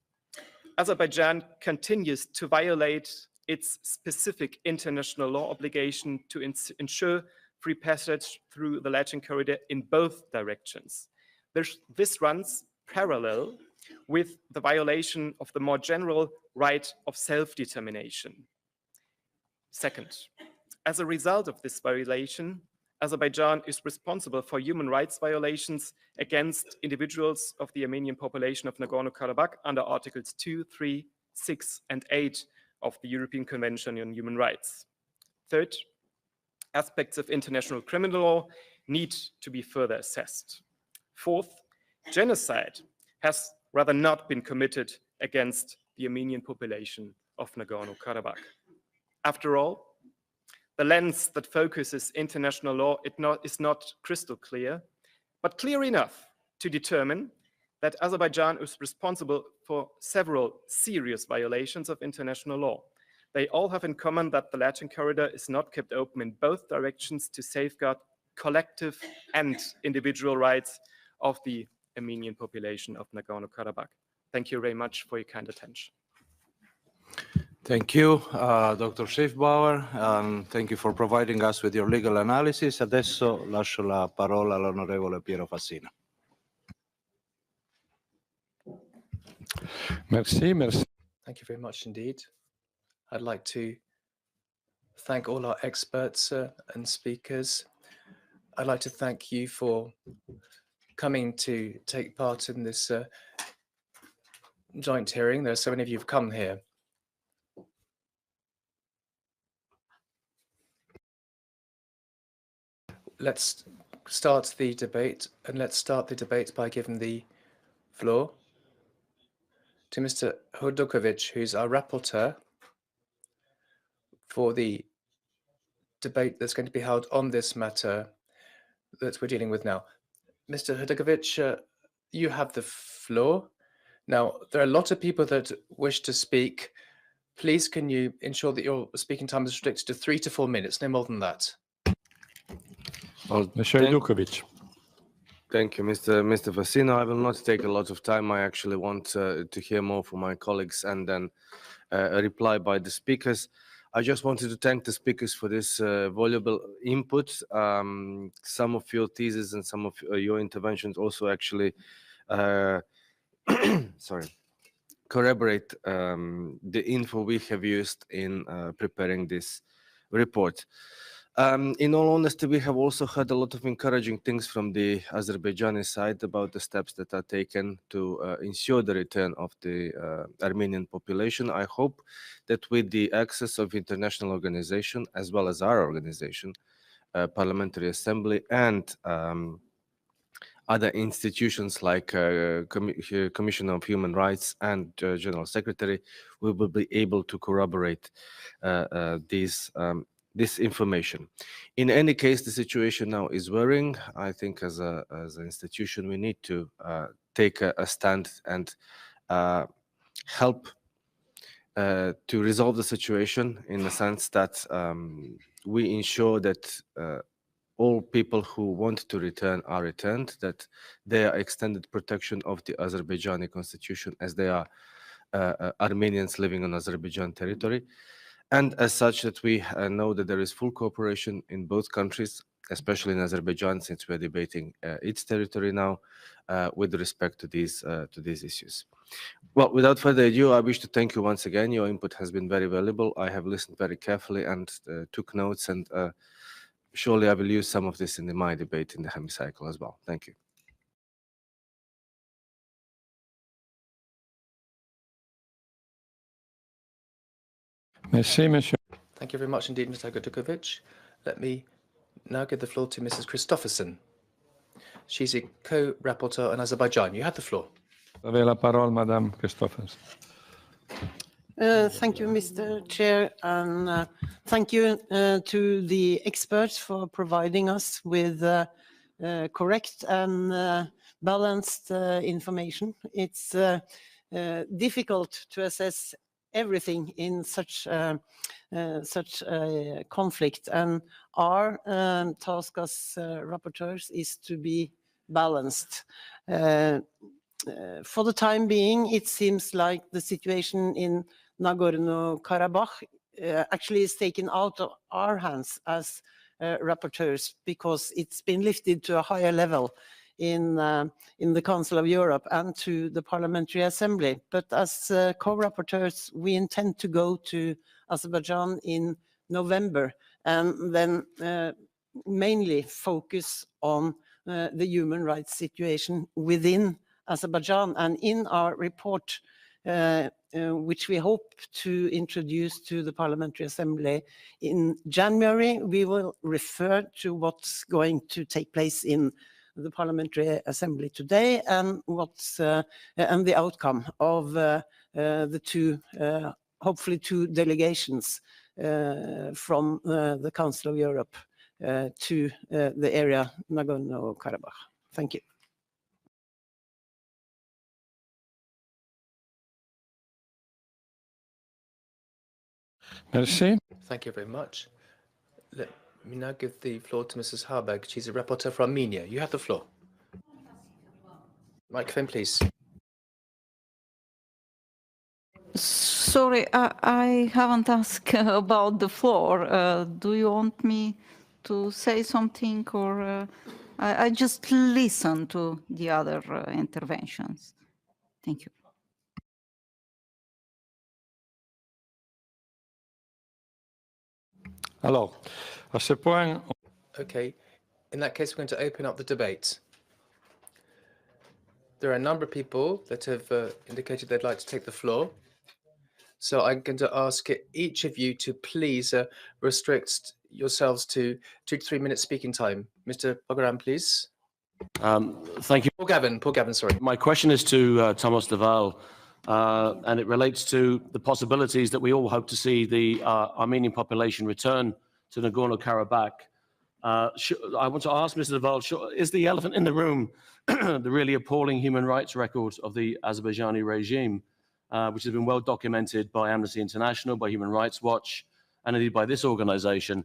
Azerbaijan continues to violate its specific international law obligation to ensure free passage through the Lachen corridor in both directions. This runs parallel with the violation of the more general right of self-determination. Second, as a result of this violation, Azerbaijan is responsible for human rights violations against individuals of the Armenian population of Nagorno-Karabakh under Articles 2, 3, 6, and 8 of the European Convention on Human Rights. Third, aspects of international criminal law need to be further assessed. Fourth, genocide has rather not been committed against the Armenian population of Nagorno-Karabakh. After all, the lens that focuses international law is not crystal clear, but clear enough to determine that Azerbaijan is responsible for several serious violations of international law. They all have in common that the Latin corridor is not kept open in both directions to safeguard collective and individual rights of the Armenian population of Nagorno-Karabakh. Thank you very much for your kind attention. Thank you, Dr. Schiffbauer. Thank you for providing us with your legal analysis. Adesso lascio la parola all'onorevole Piero Fassina. Merci, merci. Thank you very much indeed. I'd like to thank all our experts and speakers. I'd like to thank you for coming to take part in this joint hearing. There are so many of you who've come here. Let's start the debate, and let's start the debate by giving the floor to Mr. Hodokovic, who's our rapporteur for the debate that's going to be held on this matter that we're dealing with now. Mr. Hodokovic, you have the floor. Now, there are a lot of people that wish to speak. Please, can you ensure that your speaking time is restricted to 3 to 4 minutes, no more than that? Well, Mr. Hodokovic. Thank you, Mr. Fassino. I will not take a lot of time. I actually want to hear more from my colleagues and then a reply by the speakers. I just wanted to thank the speakers for this valuable input. Some of your theses and some of your interventions also actually corroborate the info we have used in preparing this report. In all honesty, we have also heard a lot of encouraging things from the Azerbaijani side about the steps that are taken to ensure the return of the Armenian population. I hope that with the access of international organization, as well as our organization, Parliamentary Assembly, and other institutions like Commission of Human Rights and General Secretary, we will be able to corroborate this information. In any case, the situation now is worrying. I think as an institution, we need to take a stand and help to resolve the situation in the sense that we ensure that all people who want to return are returned, that they are extended protection of the Azerbaijani constitution as they are Armenians living on Azerbaijan territory. And as such, that we know that there is full cooperation in both countries, especially in Azerbaijan, since we're debating its territory now, with respect to these issues. Well, without further ado, I wish to thank you once again. Your input has been very valuable. I have listened very carefully and took notes, and surely I will use some of this in my debate in the hemicycle as well. Thank you. Merci, monsieur. Thank you very much indeed, Mr. Hodokovic. Let me now give the floor to Mrs. Christofferson. She's a co-rapporteur on Azerbaijan. You have the floor. Vous avez la parole, Madame Christofferson. Thank you, Mr. Chair, and thank you to the experts for providing us with correct and balanced information. It's difficult to assess everything in such a conflict, and our task as rapporteurs is to be balanced. For the time being, it seems like the situation in Nagorno-Karabakh actually is taken out of our hands as rapporteurs, because it's been lifted to a higher level in the Council of Europe and to the Parliamentary Assembly. But as co-rapporteurs, we intend to go to Azerbaijan in November, and then mainly focus on the human rights situation within Azerbaijan. And in our report, which we hope to introduce to the Parliamentary Assembly in January, we will refer to what's going to take place in the Parliamentary Assembly today, and what's and the outcome of the two, hopefully two delegations from the Council of Europe to the area Nagorno-Karabakh. Thank you. Merci. Thank you very much. Let me now give the floor to Mrs. Harberg. She's a rapporteur for Armenia. You have the floor. Microphone, please. Sorry, I haven't asked about the floor. Do you want me to say something, or I just listen to the other interventions? Thank you. Alors, à ce point, Okay. In that case, we're going to open up the debate. There are a number of people that have indicated they'd like to take the floor. So I'm going to ask each of you to please restrict yourselves to 2 to 3 minutes speaking time. Mr. Bogaran, please. Thank you. Paul Gavin, sorry. My question is to Thomas de Waal, and it relates to the possibilities that we all hope to see the Armenian population return to Nagorno-Karabakh. I want to ask Mr. de Waal, is the elephant in the room the really appalling human rights record of the Azerbaijani regime, which has been well documented by Amnesty International, by Human Rights Watch, and indeed by this organization?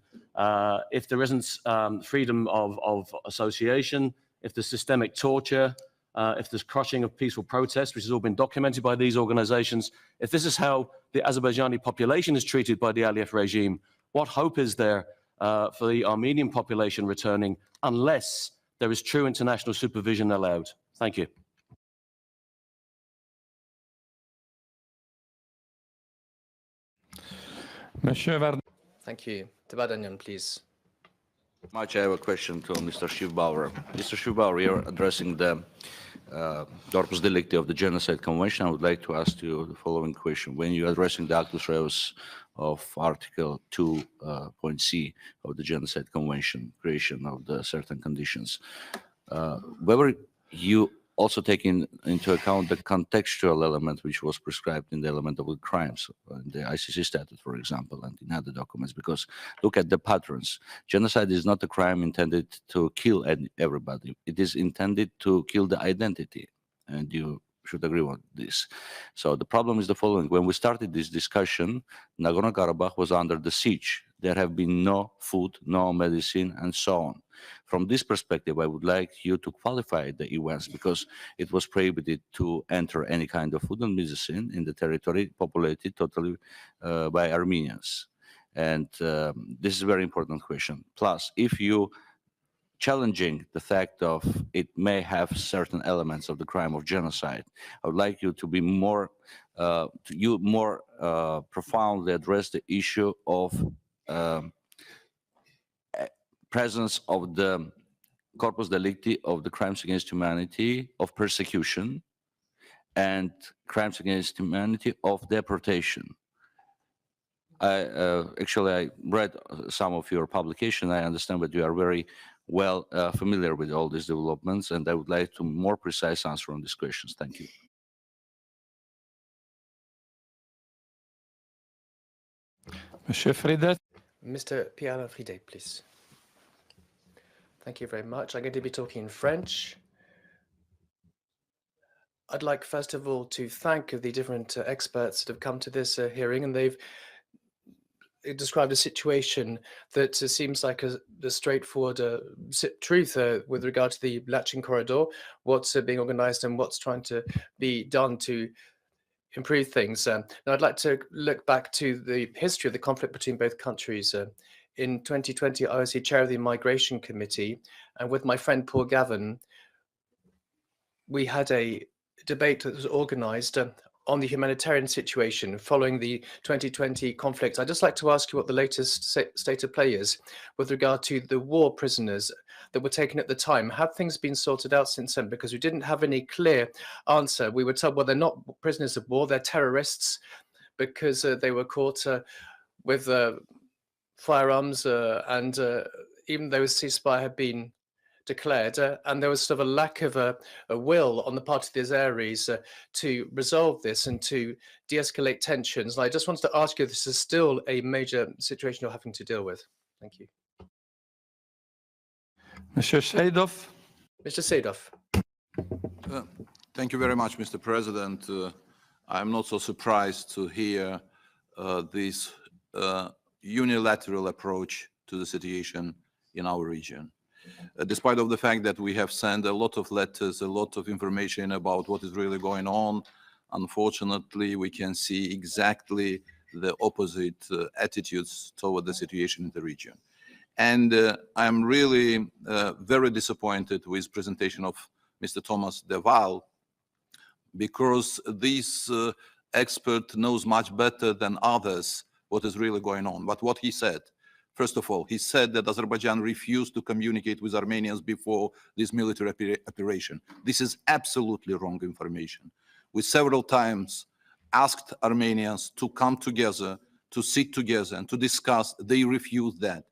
If there isn't freedom of association, if there's systemic torture, if there's crushing of peaceful protests, which has all been documented by these organizations, if this is how the Azerbaijani population is treated by the Aliyev regime, what hope is there for the Armenian population returning unless there is true international supervision allowed? Thank you. Monsieur Vardan. Thank you. Tabadanyan, please. I have a question to Mr. Schiffbauer. Mr. Schiffbauer, you're addressing the corpus delicti of the Genocide Convention. I would like to ask you the following question. When you're addressing the actus reus of Article 2.c of the Genocide Convention, creation of the certain conditions, whether you also taking into account the contextual element which was prescribed in the element of the crimes, in the ICC statute, for example, and in other documents, because look at the patterns. Genocide is not a crime intended to kill everybody. It is intended to kill the identity, and you should agree with this. So the problem is the following. When we started this discussion, Nagorno-Karabakh was under the siege. There have been no food, no medicine, and so on. From this perspective, I would like you to qualify the events, because it was prohibited to enter any kind of food and medicine in the territory populated totally by Armenians. And this is a very important question. Plus, if you challenging the fact of it may have certain elements of the crime of genocide, I would like you to be more, profoundly address the issue of presence of the corpus delicti of the crimes against humanity, of persecution, and crimes against humanity of deportation. Actually, I read some of your publication. I understand that you are very well familiar with all these developments, and I would like to more precise answer on these questions. Thank you. Monsieur Fridet. Mr. Pierre Fridet, please. Thank you very much. I'm going to be talking in French. I'd like, first of all, to thank the different experts that have come to this hearing, and they've described a situation that seems like the straightforward truth with regard to the Lachin corridor, what's being organized and what's trying to be done to improve things. Now, I'd like to look back to the history of the conflict between both countries. In 2020, I was the chair of the Migration Committee, and with my friend Paul Gavin, we had a debate that was organized on the humanitarian situation following the 2020 conflict. I'd just like to ask you what the latest state of play is with regard to the war prisoners that were taken at the time. Have things been sorted out since then? Because we didn't have any clear answer. We were told, well, they're not prisoners of war, they're terrorists, because they were caught with firearms, and even though a ceasefire had been declared, and there was sort of a lack of a will on the part of the Azeris to resolve this and to de-escalate tensions. And I just wanted to ask you, this is still a major situation you're having to deal with. Thank you. Mr. Seydov. Mr. Seydov. Thank you very much, Mr. President. I'm not so surprised to hear this unilateral approach to the situation in our region. Despite of the fact that we have sent a lot of letters, a lot of information about what is really going on, unfortunately, we can see exactly the opposite attitudes toward the situation in the region. And I'm really very disappointed with presentation of Mr. Thomas de Waal, because this expert knows much better than others what is really going on. But what he said, first of all, he said that Azerbaijan refused to communicate with Armenians before this military operation. This is absolutely wrong information. We several times asked Armenians to come together, to sit together and to discuss. They refused that.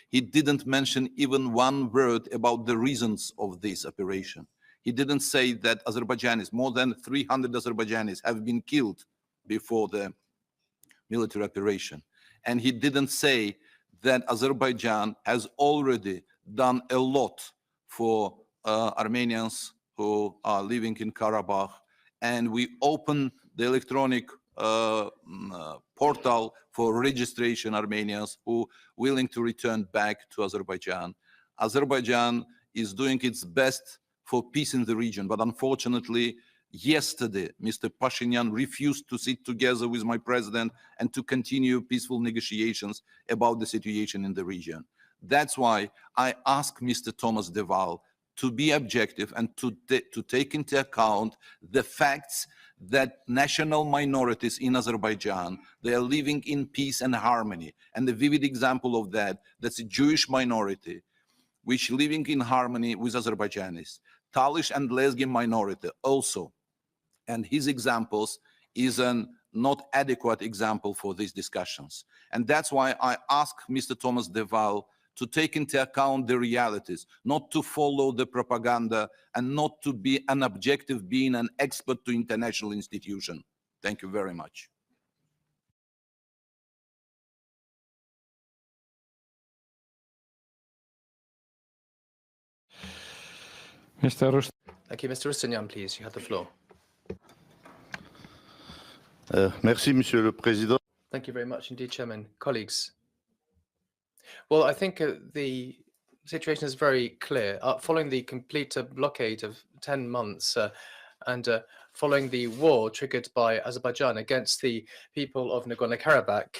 He didn't mention even one word about the reasons of this operation. He didn't say that Azerbaijanis, more than 300 Azerbaijanis have been killed before the military operation. And he didn't say that Azerbaijan has already done a lot for Armenians who are living in Karabakh. And we open the electronic portal for registration Armenians who are willing to return back to Azerbaijan. Azerbaijan is doing its best for peace in the region, but unfortunately, yesterday, Mr. Pashinyan refused to sit together with my president and to continue peaceful negotiations about the situation in the region. That's why I ask Mr. Thomas de Waal to be objective and to take into account the facts that national minorities in Azerbaijan, they are living in peace and harmony. And the vivid example of that, that's a Jewish minority, which living in harmony with Azerbaijanis. Talish and Lezgin minority also. And his examples is an not adequate example for these discussions. And that's why I ask Mr. Thomas de Waal to take into account the realities, not to follow the propaganda and not to be an objective, being an expert to international institution. Thank you very much. Thank you, Mr. Rustanyan, please. You have the floor. Merci, Monsieur le Président. Thank you very much indeed, Chairman. Colleagues. Well, I think the situation is very clear. Following the complete blockade of 10 months and following the war triggered by Azerbaijan against the people of Nagorno-Karabakh,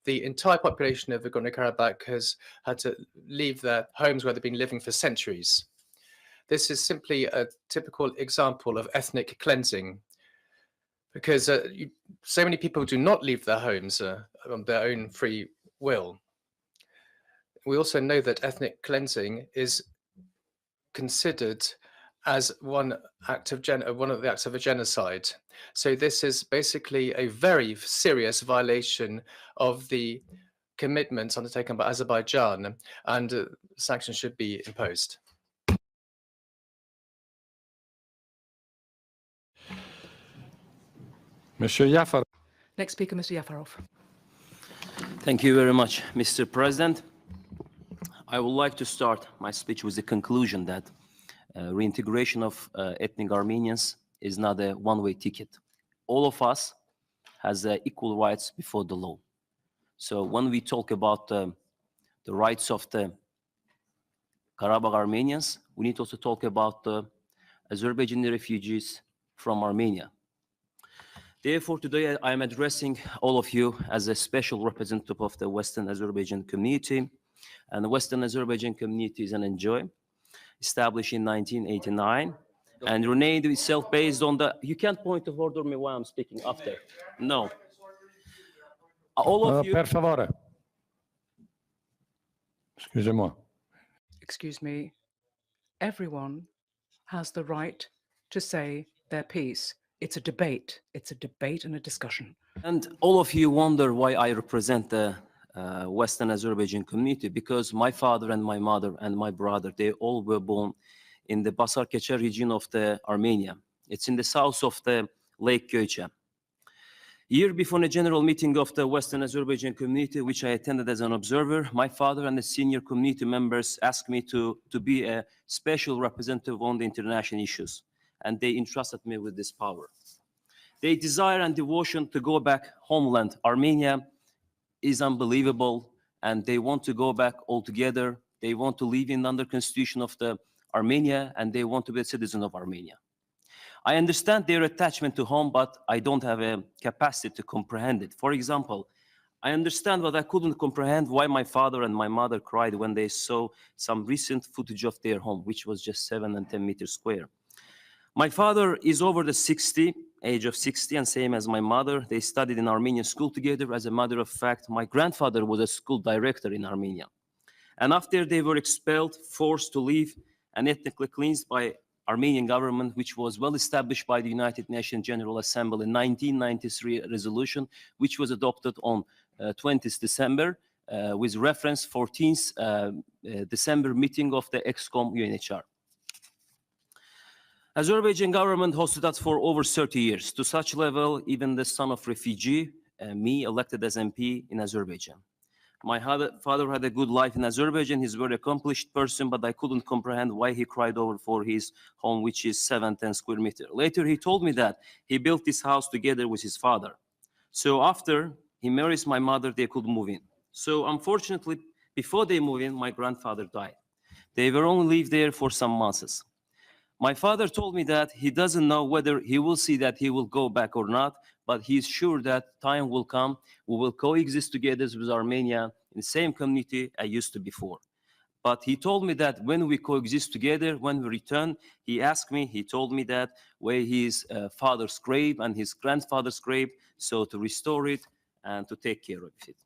the entire population of Nagorno-Karabakh has had to leave their homes where they've been living for centuries. This is simply a typical example of ethnic cleansing, because so many people do not leave their homes on their own free will. We also know that ethnic cleansing is considered as one of the acts of a genocide. So this is basically a very serious violation of the commitments undertaken by Azerbaijan, and sanctions should be imposed. Mr. Yafarov. Next speaker, Mr. Yafarov. Thank you very much, Mr. President. I would like to start my speech with the conclusion that reintegration of ethnic Armenians is not a one-way ticket. All of us has equal rights before the law. So when we talk about the rights of the Karabakh Armenians, we need also to talk about the Azerbaijani refugees from Armenia. Therefore, today I am addressing all of you as a special representative of the Western Azerbaijan community. And the Western Azerbaijan community is an NGO established in 1989 and renamed itself based on the... You can't point of order me while I'm speaking after. No. All of you... Per favore. Excusez-moi. Excuse me. Everyone has the right to say their piece. It's a debate. It's a debate and a discussion. And all of you wonder why I represent the Western Azerbaijan community, because my father and my mother and my brother, they all were born in the Basarkecha region of the Armenia. It's in the south of the Lake Göice. Year before a general meeting of the Western Azerbaijan community, which I attended as an observer, my father and the senior community members asked me to be a special representative on the international issues, and they entrusted me with this power. Their desire and devotion to go back homeland, Armenia, is unbelievable, and they want to go back altogether. They want to live in under constitution of the Armenia, and they want to be a citizen of Armenia. I understand their attachment to home, but I don't have a capacity to comprehend it. For example, I understand, but I couldn't comprehend why my father and my mother cried when they saw some recent footage of their home, which was just 7 and 10 meters square. My father is over the age of 60, and same as my mother. They studied in Armenian school together. As a matter of fact, my grandfather was a school director in Armenia. And after they were expelled, forced to leave, and ethnically cleansed by Armenian government, which was well established by the United Nations General Assembly in 1993 resolution, which was adopted on 20th December with reference 14th December meeting of the EXCOM UNHR. Azerbaijan government hosted us for over 30 years. To such level, even the son of refugee, me, elected as MP in Azerbaijan. My father had a good life in Azerbaijan. He's a very accomplished person, but I couldn't comprehend why he cried over for his home, which is 710 square meters. Later, he told me that he built this house together with his father. So after he marries my mother, they could move in. So unfortunately, before they move in, my grandfather died. They were only live there for some months. My father told me that he doesn't know whether he will see that he will go back or not, but he's sure that time will come. We will coexist together with Armenia in the same community I used to before. But he told me that when we coexist together, when we return, he asked me, he told me that where his father's grave and his grandfather's grave, so to restore it and to take care of it.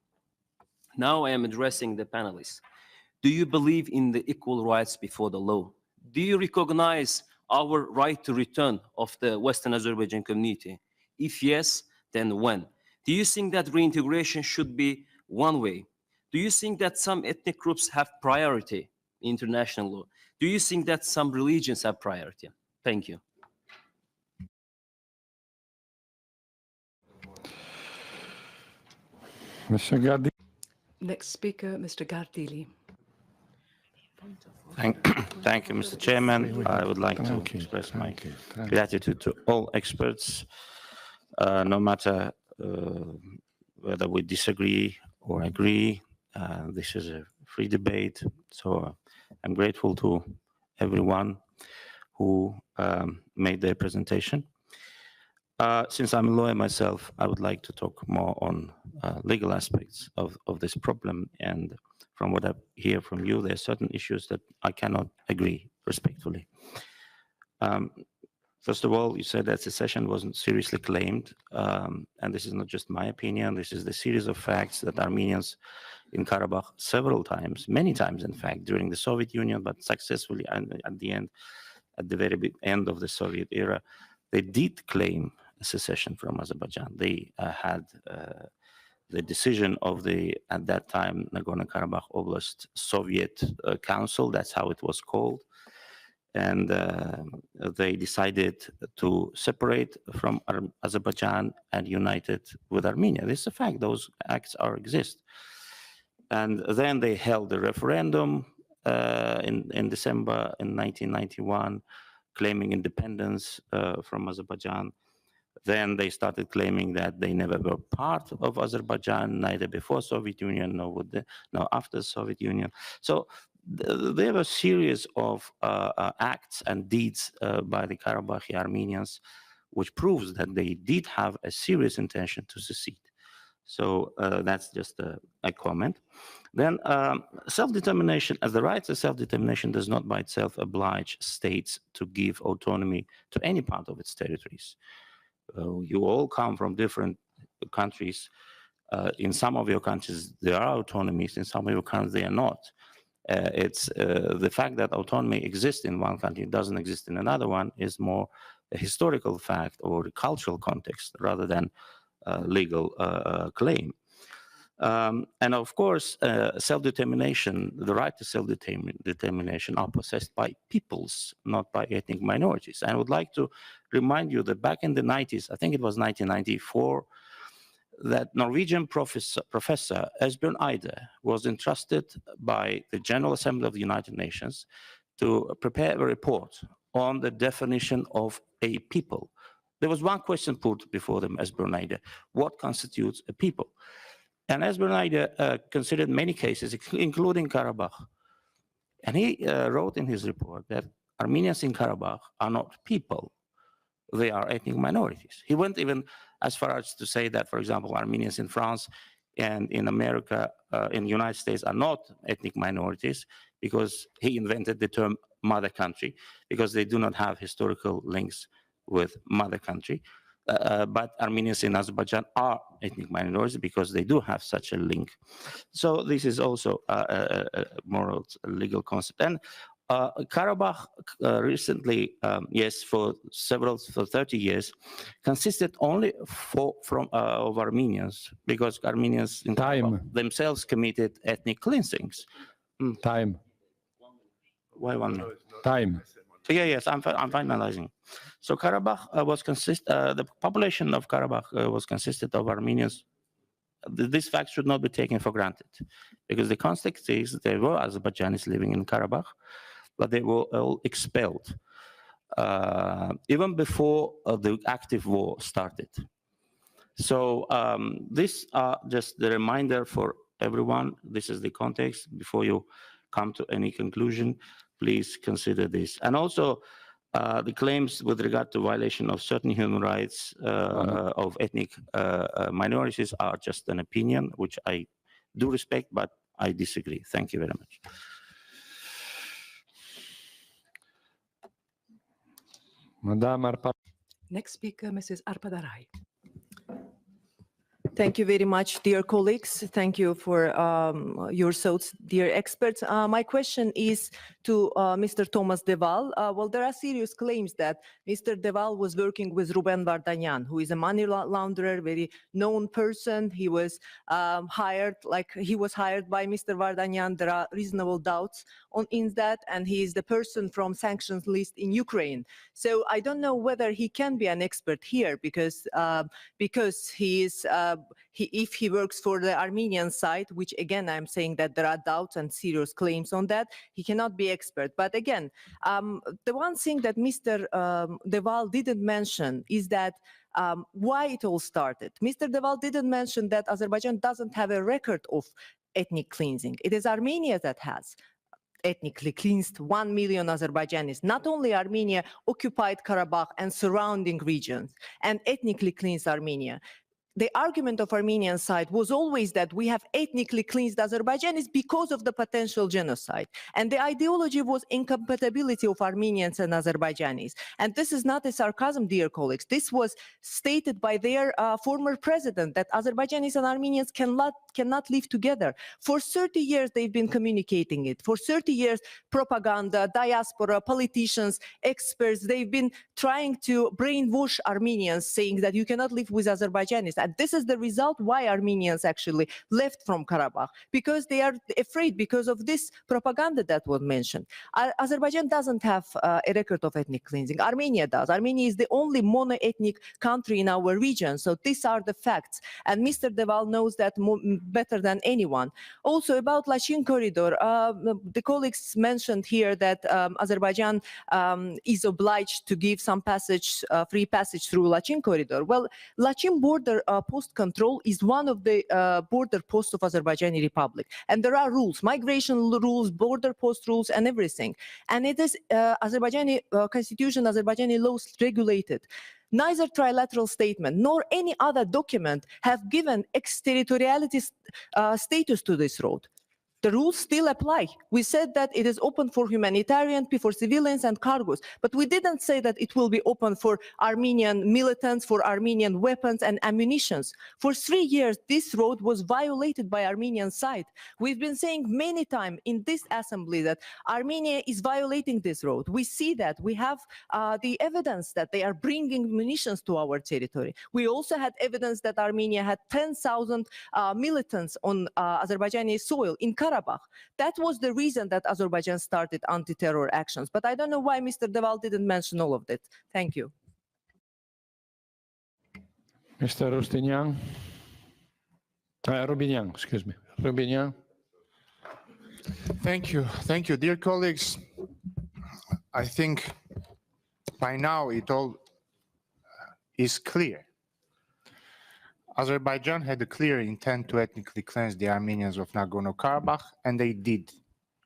Now I am addressing the panelists. Do you believe in the equal rights before the law? Do you recognize our right to return of the Western Azerbaijan community? If yes, then when? Do you think that reintegration should be one way? Do you think that some ethnic groups have priority in international law? Do you think that some religions have priority? Thank you. Mr. Gardi. Next speaker, Mr. Gardili. Thank you, Mr. Chairman. I would like to express my gratitude to all experts, no matter whether we disagree or agree. This is a free debate, so I'm grateful to everyone who made their presentation. Since I'm a lawyer myself, I would like to talk more on legal aspects of this problem, and from what I hear from you, there are certain issues that I cannot agree respectfully. First of all, you said that secession wasn't seriously claimed, and this is not just my opinion. This is the series of facts that Armenians in Karabakh several times, many times in fact, during the Soviet Union, but successfully and at the very end of the Soviet era, they did claim secession from Azerbaijan. They had the decision of the, at that time, Nagorno-Karabakh Oblast Soviet Council, that's how it was called. And they decided to separate from Azerbaijan and unite it with Armenia. This is a fact, those acts exist. And then they held a referendum in December in 1991, claiming independence from Azerbaijan. Then they started claiming that they never were part of Azerbaijan, neither before Soviet Union nor after Soviet Union. So there were a series of acts and deeds by the Karabakhi Armenians, which proves that they did have a serious intention to secede. So that's just a comment. Then self-determination, as the right to self-determination does not by itself oblige states to give autonomy to any part of its territories. You all come from different countries. In some of your countries, there are autonomies. In some of your countries, they are not. It's the fact that autonomy exists in one country, doesn't exist in another one, is more a historical fact or a cultural context rather than legal claim. And of course, self-determination, the right to self-determination are possessed by peoples, not by ethnic minorities. I would like to remind you that back in the 90s, I think it was 1994, that Norwegian professor Esbjørn Eide was entrusted by the General Assembly of the United Nations to prepare a report on the definition of a people. There was one question put before them, Esbjørn Eide: what constitutes a people? And Esbjørn Eide considered many cases, including Karabakh. And he wrote in his report that Armenians in Karabakh are not people, they are ethnic minorities. He went even as far as to say that, for example, Armenians in France and in America, in the United States, are not ethnic minorities, because he invented the term mother country, because they do not have historical links with mother country. But Armenians in Azerbaijan are ethnic minorities because they do have such a link. So this is also a moral, legal concept. And Karabakh recently, yes, for 30 years, consisted only of Armenians, because Armenians in Karabakh themselves committed ethnic cleansings. Time. Why 1 minute? Time. So yes, I'm finalizing. So Karabakh the population of Karabakh was consisted of Armenians. This fact should not be taken for granted, because the context is there were Azerbaijanis living in Karabakh, but they were all expelled even before the active war started. So these are just the reminder for everyone. This is the context. Before you come to any conclusion, please consider this. And also the claims with regard to violation of certain human rights of ethnic minorities are just an opinion, which I do respect, but I disagree. Thank you very much. Next speaker, Mrs. Arpadarai. Thank you very much, dear colleagues. Thank you for your thoughts, dear experts. My question is to Mr. Thomas Deval. Well, there are serious claims that Mr. Deval was working with Ruben Vardanyan, who is a money launderer, very known person. He was hired by Mr. Vardanyan. There are reasonable doubts in that, and he is the person from sanctions list in Ukraine. So I don't know whether he can be an expert here, because he is. If he works for the Armenian side, which again, I'm saying that there are doubts and serious claims on that, he cannot be expert. But again, the one thing that Mr. Deval didn't mention is that why it all started. Mr. Deval didn't mention that Azerbaijan doesn't have a record of ethnic cleansing. It is Armenia that has ethnically cleansed 1 million Azerbaijanis. Not only Armenia occupied Karabakh and surrounding regions and ethnically cleansed Armenia. The argument of Armenian side was always that we have ethnically cleansed Azerbaijanis because of the potential genocide. And the ideology was incompatibility of Armenians and Azerbaijanis. And this is not a sarcasm, dear colleagues. This was stated by their former president, that Azerbaijanis and Armenians cannot live together. For 30 years, they've been communicating it. For 30 years, propaganda, diaspora, politicians, experts, they've been trying to brainwash Armenians, saying that you cannot live with Azerbaijanis. And this is the result why Armenians actually left from Karabakh, because they are afraid because of this propaganda that was mentioned. Azerbaijan doesn't have a record of ethnic cleansing. Armenia does. Armenia is the only mono-ethnic country in our region. So these are the facts. And Mr. Deval knows that better than anyone. Also about Lachin corridor, the colleagues mentioned here that Azerbaijan is obliged to give some passage, free passage through Lachin corridor. Well, Lachin border post control is one of the border posts of Azerbaijani Republic. And there are rules, migration rules, border post rules, and everything. And it is Azerbaijani constitution, Azerbaijani laws regulated. Neither trilateral statement nor any other document have given exterritoriality status to this road. The rules still apply. We said that it is open for humanitarian, for civilians and cargos, but we didn't say that it will be open for Armenian militants, for Armenian weapons and ammunitions. For 3 years, this road was violated by Armenian side. We've been saying many times in this assembly that Armenia is violating this road. We see that. We have the evidence that they are bringing munitions to our territory. We also had evidence that Armenia had 10,000 militants on Azerbaijani soil in Karabakh. That was the reason that Azerbaijan started anti-terror actions. But I don't know why Mr. Deval didn't mention all of that. Thank you. Mr. Rustinyan. Rubinyan, excuse me. Rubinyan. Thank you. Thank you. Dear colleagues, I think by now it all is clear. Azerbaijan had a clear intent to ethnically cleanse the Armenians of Nagorno-Karabakh, and they did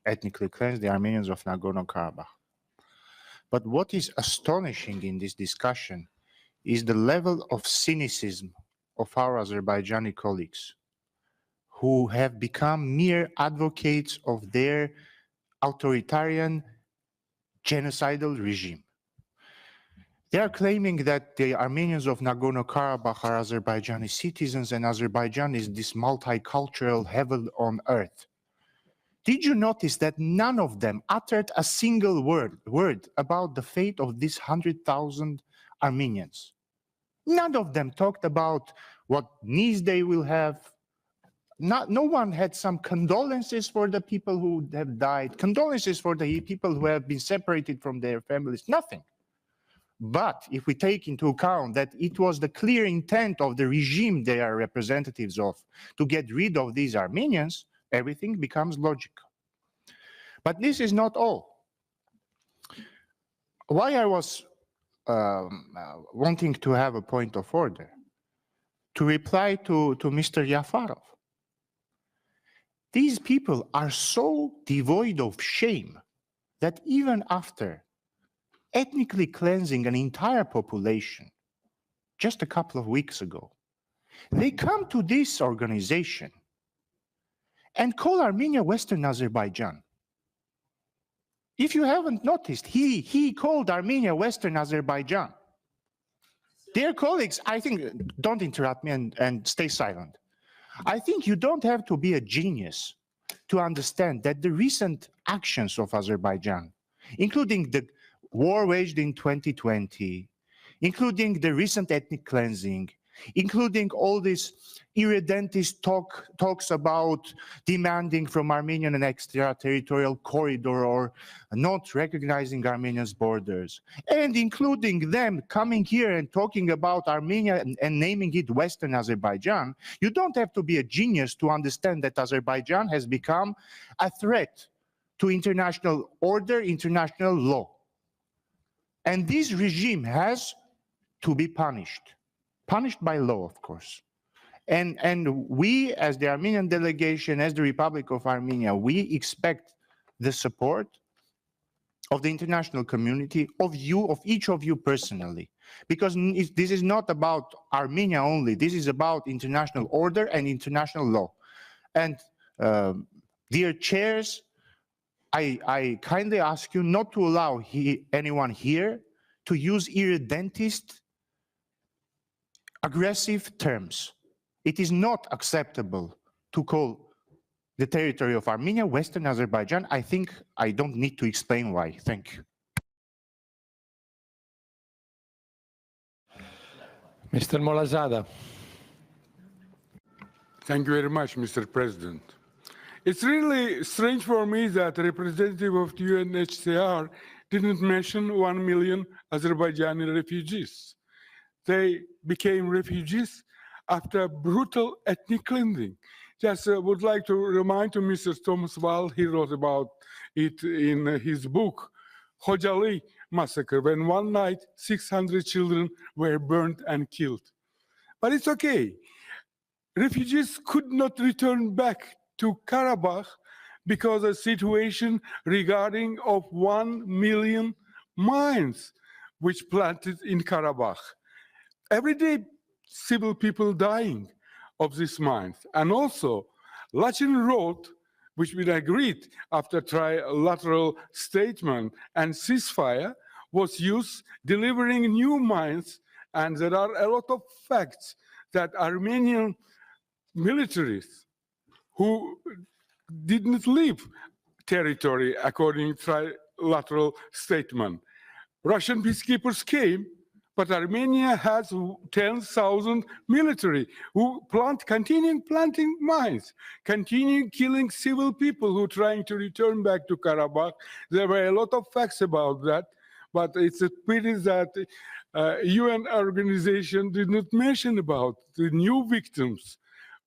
ethnically cleanse the Armenians of Nagorno-Karabakh. But what is astonishing in this discussion is the level of cynicism of our Azerbaijani colleagues, who have become mere advocates of their authoritarian genocidal regime. They are claiming that the Armenians of Nagorno-Karabakh are Azerbaijani citizens and Azerbaijan is this multicultural heaven on earth. Did you notice that none of them uttered a single word about the fate of these 100,000 Armenians? None of them talked about what needs they will have. No one had some condolences for the people who have died, condolences for the people who have been separated from their families, nothing. But if we take into account that it was the clear intent of the regime they are representatives of to get rid of these Armenians, everything becomes logical. But this is not all. Why I was wanting to have a point of order, to reply to Mr. Yafarov. These people are so devoid of shame that even after ethnically cleansing an entire population just a couple of weeks ago, they come to this organization and call Armenia Western Azerbaijan. If you haven't noticed, he called Armenia Western Azerbaijan. Dear colleagues, I think, don't interrupt me and stay silent. I think you don't have to be a genius to understand that the recent actions of Azerbaijan, including the war waged in 2020, including the recent ethnic cleansing, including all these irredentist talks about demanding from Armenian an extraterritorial corridor or not recognizing Armenia's borders, and including them coming here and talking about Armenia and naming it Western Azerbaijan, you don't have to be a genius to understand that Azerbaijan has become a threat to international order, international law. And this regime has to be punished by law, of course. And we, as the Armenian delegation, as the Republic of Armenia, we expect the support of the international community, of you, of each of you personally. Because this is not about Armenia only, this is about international order and international law. And dear chairs, I kindly ask you not to allow anyone here to use irredentist, aggressive terms. It is not acceptable to call the territory of Armenia Western Azerbaijan. I think I don't need to explain why. Thank you. Mr. Molazada. Thank you very much, Mr. President. It's really strange for me that a representative of the UNHCR didn't mention 1 million Azerbaijani refugees. They became refugees after brutal ethnic cleansing. Just would like to remind to Mr. Thomas Wall, he wrote about it in his book, Hojali massacre, when one night 600 children were burned and killed. But it's okay. Refugees could not return back to Karabakh because of the situation regarding of 1 million mines which planted in Karabakh. Every day, civil people dying of these mines. And also, Lachin Road, which been agreed after trilateral statement and ceasefire, was used delivering new mines. And there are a lot of facts that Armenian militaries who didn't leave territory according to trilateral statement. Russian peacekeepers came, but Armenia has 10,000 military who continue planting mines, continue killing civil people who are trying to return back to Karabakh. There were a lot of facts about that, but it's a pity that UN organization did not mention about the new victims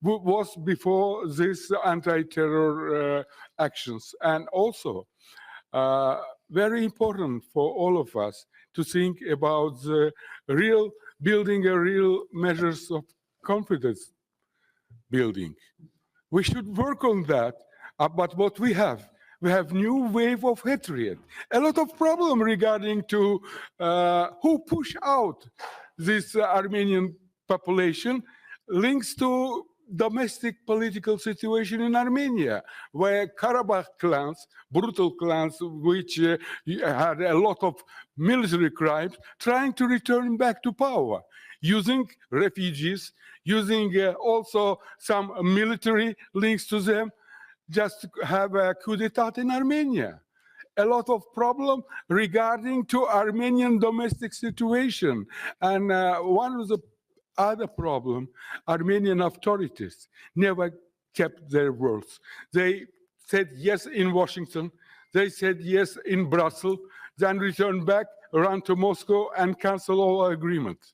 who was before this anti-terror actions. And also, very important for all of us to think about the building a real measures of confidence building. We should work on that, but what we have new wave of hatred. A lot of problem regarding to who push out this Armenian population links to domestic political situation in Armenia, where Karabakh clans, brutal clans, which had a lot of military crimes, trying to return back to power, using refugees, using also some military links to them, just to have a coup d'etat in Armenia. A lot of problem regarding to Armenian domestic situation. And one of the other problem, Armenian authorities never kept their words. They said yes in Washington, they said yes in Brussels, then returned back, ran to Moscow and cancel all agreements.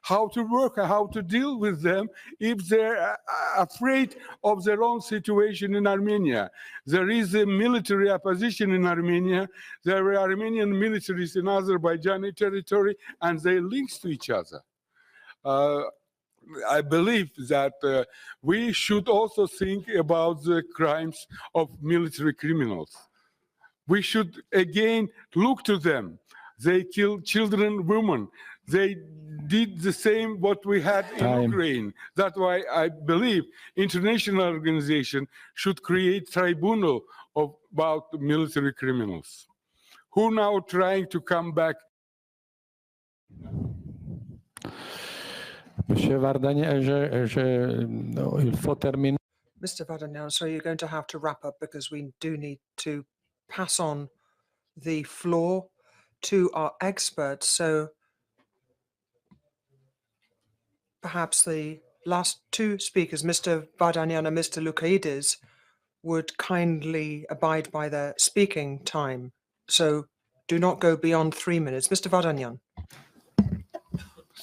How to work, how to deal with them if they're afraid of their own situation in Armenia. There is a military opposition in Armenia. There are Armenian militaries in Azerbaijani territory, and they links to each other. I believe that we should also think about the crimes of military criminals. We should again look to them. They killed children, women. They did the same what we had in Ukraine. That's why I believe international organization should create tribunal about military criminals who now trying to come back. Monsieur Vardanyan, il faut terminer. Mr. Vardanyan, so you're going to have to wrap up because we do need to pass on the floor to our experts. So perhaps the last two speakers, Mr. Vardanyan and Mr. Loukaides, would kindly abide by their speaking time. So do not go beyond 3 minutes. Mr. Vardanyan.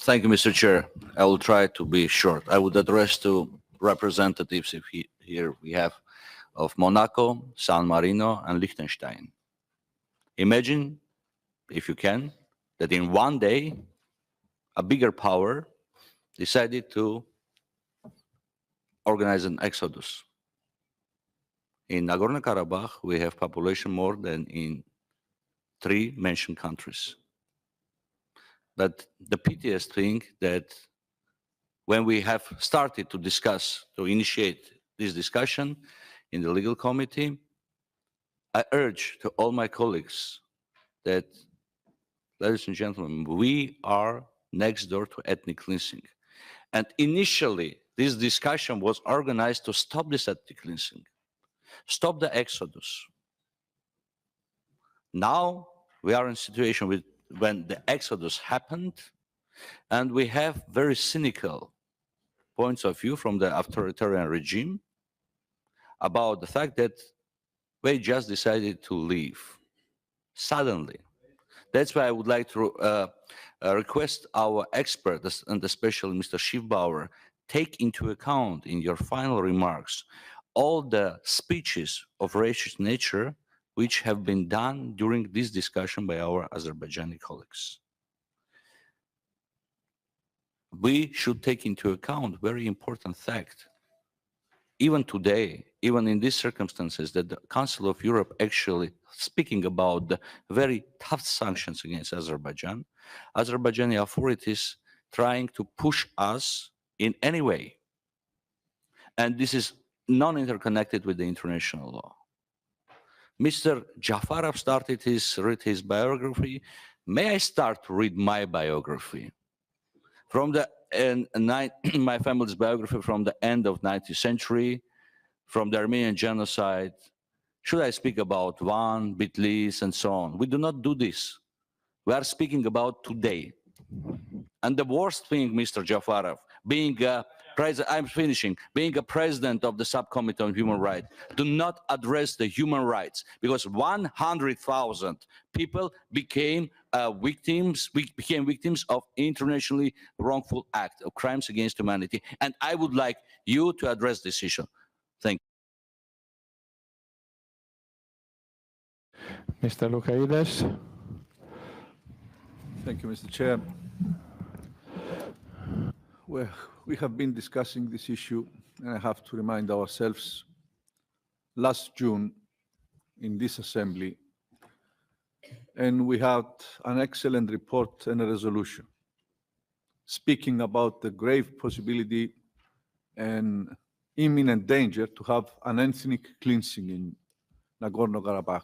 Thank you, Mr. Chair. I will try to be short. I would address to representatives here we have of Monaco, San Marino, and Liechtenstein. Imagine, if you can, that in one day, a bigger power decided to organize an exodus. In Nagorno-Karabakh, we have population more than in 3 mentioned countries. But the piteous thing that when we have started to discuss, to initiate this discussion in the legal committee, I urge to all my colleagues that, ladies and gentlemen, we are next door to ethnic cleansing. And initially, this discussion was organized to stop this ethnic cleansing, stop the exodus. Now we are in a situation when the exodus happened, and we have very cynical points of view from the authoritarian regime about the fact that they just decided to leave suddenly. That's why I would like to request our experts, and especially Mr. Schiffbauer, take into account in your final remarks all the speeches of racist nature which have been done during this discussion by our Azerbaijani colleagues. We should take into account very important fact, even today, even in these circumstances, that the Council of Europe actually speaking about the very tough sanctions against Azerbaijan, Azerbaijani authorities trying to push us in any way. And this is non-interconnected with the international law. Mr. Jafarov started read his biography. May I start to read my biography? From my family's biography from the end of 19th century, from the Armenian genocide. Should I speak about Van, Bitlis, and so on? We do not do this. We are speaking about today. And the worst thing, Mr. Jafarov, being a president, I'm finishing, being a president of the subcommittee on human rights, do not address the human rights, because 100,000 people became victims of internationally wrongful acts of crimes against humanity. And I would like you to address this issue. Thank you. Mr. Loukaides. Thank you, Mr. Chair. Well, we have been discussing this issue, and I have to remind ourselves, last June in this assembly, and we had an excellent report and a resolution speaking about the grave possibility and imminent danger to have an ethnic cleansing in Nagorno-Karabakh.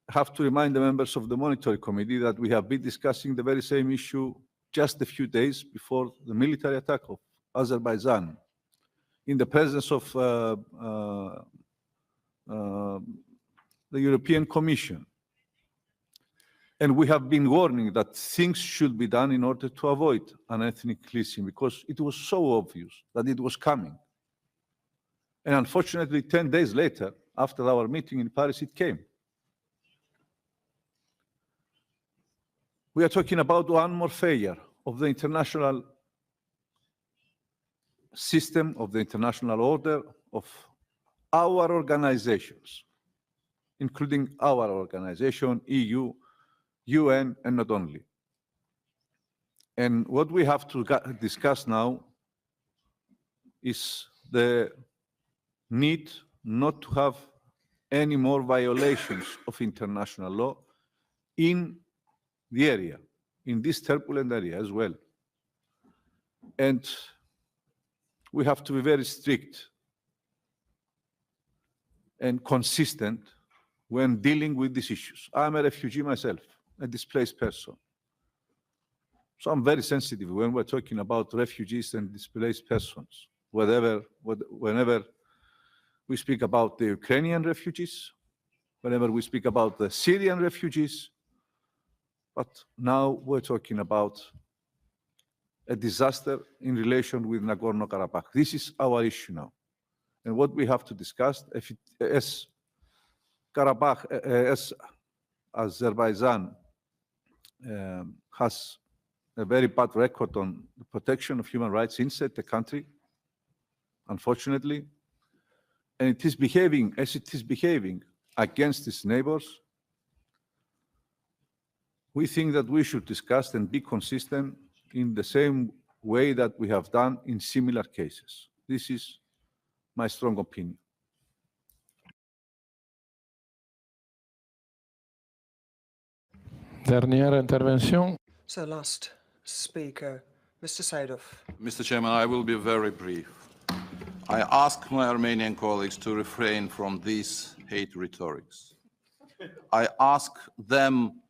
I have to remind the members of the Monitoring Committee that we have been discussing the very same issue just a few days before the military attack of Azerbaijan, in the presence of the European Commission. And we have been warning that things should be done in order to avoid an ethnic cleansing, because it was so obvious that it was coming. And unfortunately, 10 days later, after our meeting in Paris, it came. We are talking about one more failure of the international system, of the international order, of our organizations, including our organization, EU, UN, and not only. And what we have to discuss now is the need not to have any more violations of international law in the area, in this turbulent area as well. And we have to be very strict and consistent when dealing with these issues. I'm a refugee myself, a displaced person. So I'm very sensitive when we're talking about refugees and displaced persons, whenever we speak about the Ukrainian refugees, whenever we speak about the Syrian refugees. But now we're talking about a disaster in relation with Nagorno-Karabakh. This is our issue now. And what we have to discuss, as Karabakh, as Azerbaijan has a very bad record on the protection of human rights inside the country, unfortunately, and it is behaving as it is behaving against its neighbors, we think that we should discuss and be consistent in the same way that we have done in similar cases. This is my strong opinion. Dernière intervention. So last speaker, Mr. Saidov. Mr. Chairman, I will be very brief. I ask my Armenian colleagues to refrain from these hate rhetorics. I ask them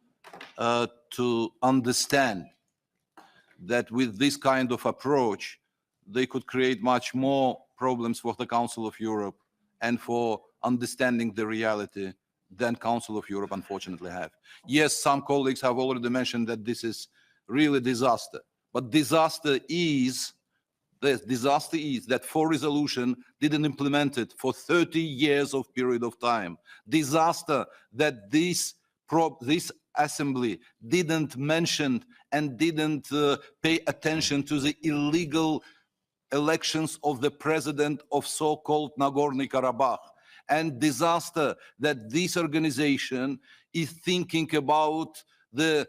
to understand that with this kind of approach, they could create much more problems for the Council of Europe and for understanding the reality than Council of Europe unfortunately have. Yes, some colleagues have already mentioned that this is really disaster, but disaster is that for resolution didn't implement it for 30 years of period of time. Disaster that this assembly didn't mention and didn't pay attention to the illegal elections of the president of so-called Nagorno-Karabakh, and disaster that this organization is thinking about the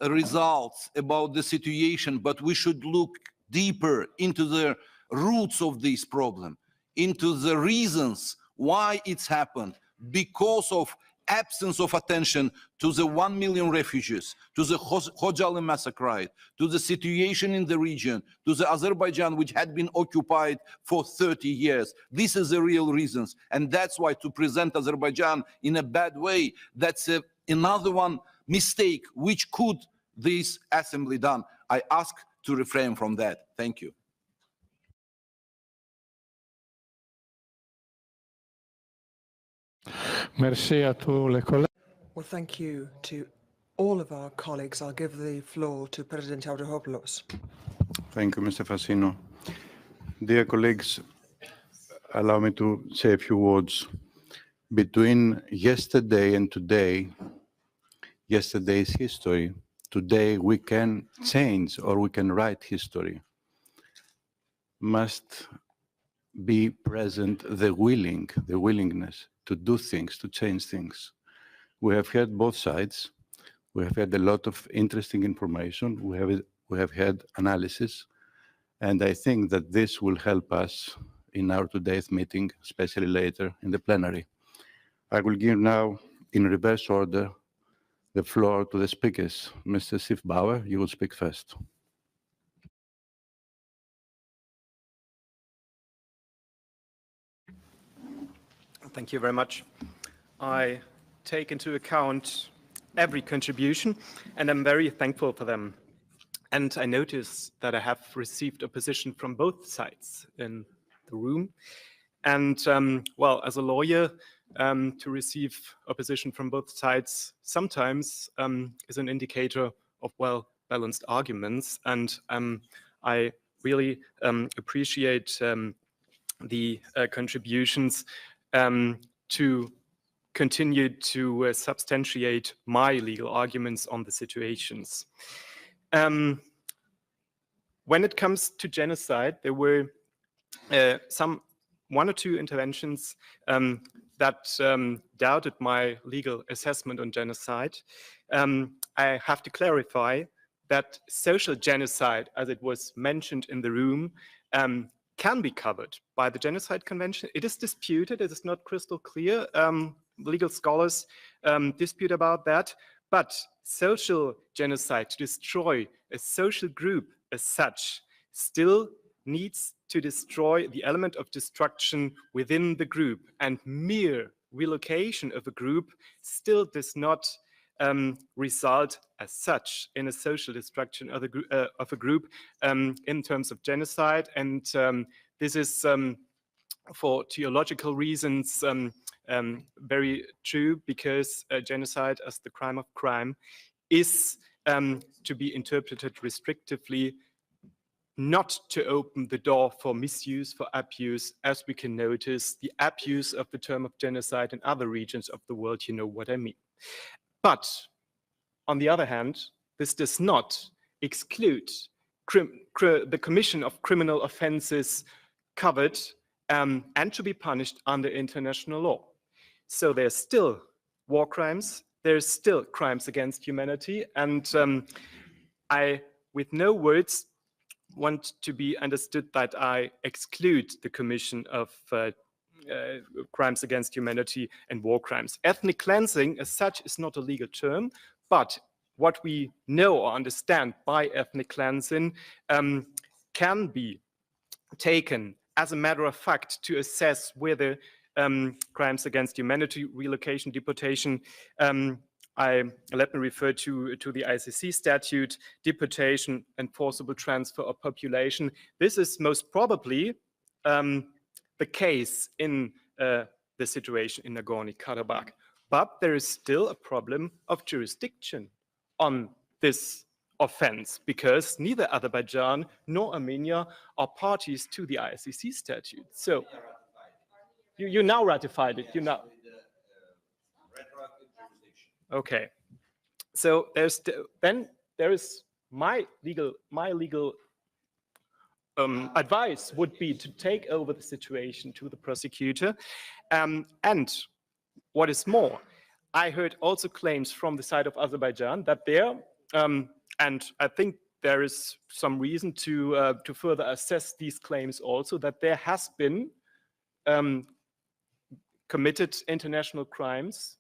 results, about the situation, but we should look deeper into the roots of this problem, into the reasons why it's happened, because of absence of attention to the 1 million refugees, to the Khojaly massacre, to the situation in the region, to the Azerbaijan which had been occupied for 30 years. This is the real reasons. And that's why to present Azerbaijan in a bad way, that's another one mistake which could this assembly done. I ask to refrain from that. Thank you. Merci à tous les collègues. Well, thank you to all of our colleagues. I'll give the floor to President Avramopoulos. Thank you, Mr. Fassino. Dear colleagues, allow me to say a few words. Between yesterday and today, yesterday's history, today we can change or we can write history. Must be present the willingness to do things, to change things. We have heard both sides. We have had a lot of interesting information. We have had analysis. And I think that this will help us in our today's meeting, especially later in the plenary. I will give now, in reverse order, the floor to the speakers. Mr. Schiffbauer, you will speak first. Thank you very much. I take into account every contribution, and I'm very thankful for them. And I notice that I have received opposition from both sides in the room. And well, as a lawyer, to receive opposition from both sides sometimes is an indicator of well-balanced arguments. And I really appreciate the contributions to continue to substantiate my legal arguments on the situations. When it comes to genocide, there were one or two interventions that doubted my legal assessment on genocide. I have to clarify that social genocide, as it was mentioned in the room, can be covered by the Genocide Convention. It is disputed, it is not crystal clear. Legal scholars dispute about that, but social genocide, to destroy a social group as such, still needs to destroy the element of destruction within the group, and mere relocation of a group still does not result as such in a social destruction of a group in terms of genocide. And this is for theological reasons very true, because genocide as the crime of crime is to be interpreted restrictively, not to open the door for misuse, for abuse, as we can notice the abuse of the term of genocide in other regions of the world. You know what I mean. But on the other hand, this does not exclude the commission of criminal offenses covered and to be punished under international law. So there's still war crimes, there's still crimes against humanity, and I, with no words, want to be understood that I exclude the commission of crimes against humanity and war crimes. Ethnic cleansing as such is not a legal term, but what we know or understand by ethnic cleansing can be taken as a matter of fact to assess whether crimes against humanity, relocation, deportation, let me refer to the ICC statute, deportation and forcible transfer of population. This is most probably the case in the situation in Nagorno-Karabakh. But there is still a problem of jurisdiction on this offense, because neither Azerbaijan nor Armenia are parties to the ICC statute. So you now ratified it, you now. Okay. So then there is my legal advice would be to take over the situation to the prosecutor. And what is more, I heard also claims from the side of Azerbaijan that there, and I think there is some reason to further assess these claims also, that there has been committed international crimes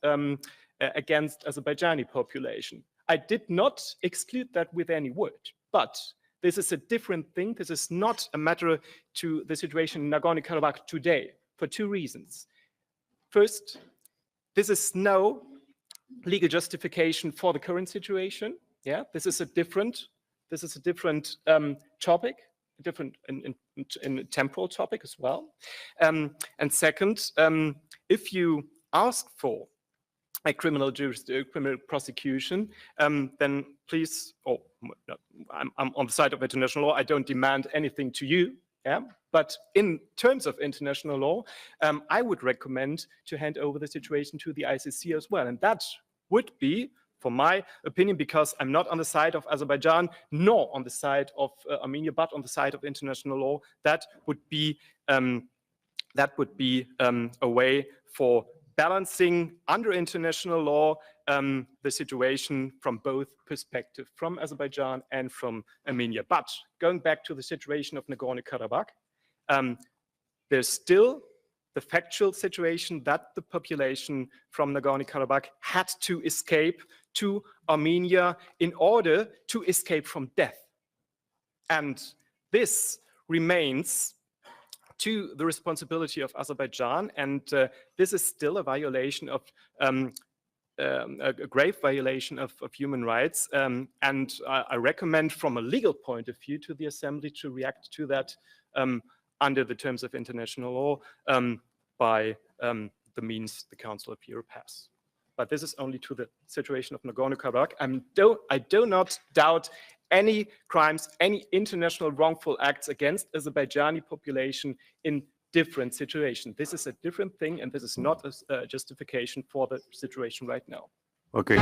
against Azerbaijani population. I did not exclude that with any word, but this is a different thing. This is not a matter to the situation in Nagorno-Karabakh today for two reasons. First, this is no legal justification for the current situation. Yeah, this is a different topic, a different in temporal topic as well. And second, if you ask for a criminal prosecution, then please, I'm on the side of international law. I don't demand anything to you. Yeah, but in terms of international law, I would recommend to hand over the situation to the ICC as well, and that would be, for my opinion, because I'm not on the side of Azerbaijan nor on the side of Armenia, but on the side of international law, that would be a way for balancing under international law the situation from both perspectives, from Azerbaijan and from Armenia. But going back to the situation of Nagorno-Karabakh, there's still the factual situation that the population from Nagorno-Karabakh had to escape to Armenia in order to escape from death. And this remains to the responsibility of Azerbaijan, and this is still a violation of a grave violation of human rights. And I recommend, from a legal point of view, to the Assembly to react to that under the terms of international law by the means the Council of Europe has. But this is only to the situation of Nagorno-Karabakh. I do not doubt any crimes, any international wrongful acts against Azerbaijani population in different situations. This is a different thing, and this is not a justification for the situation right now. Okay.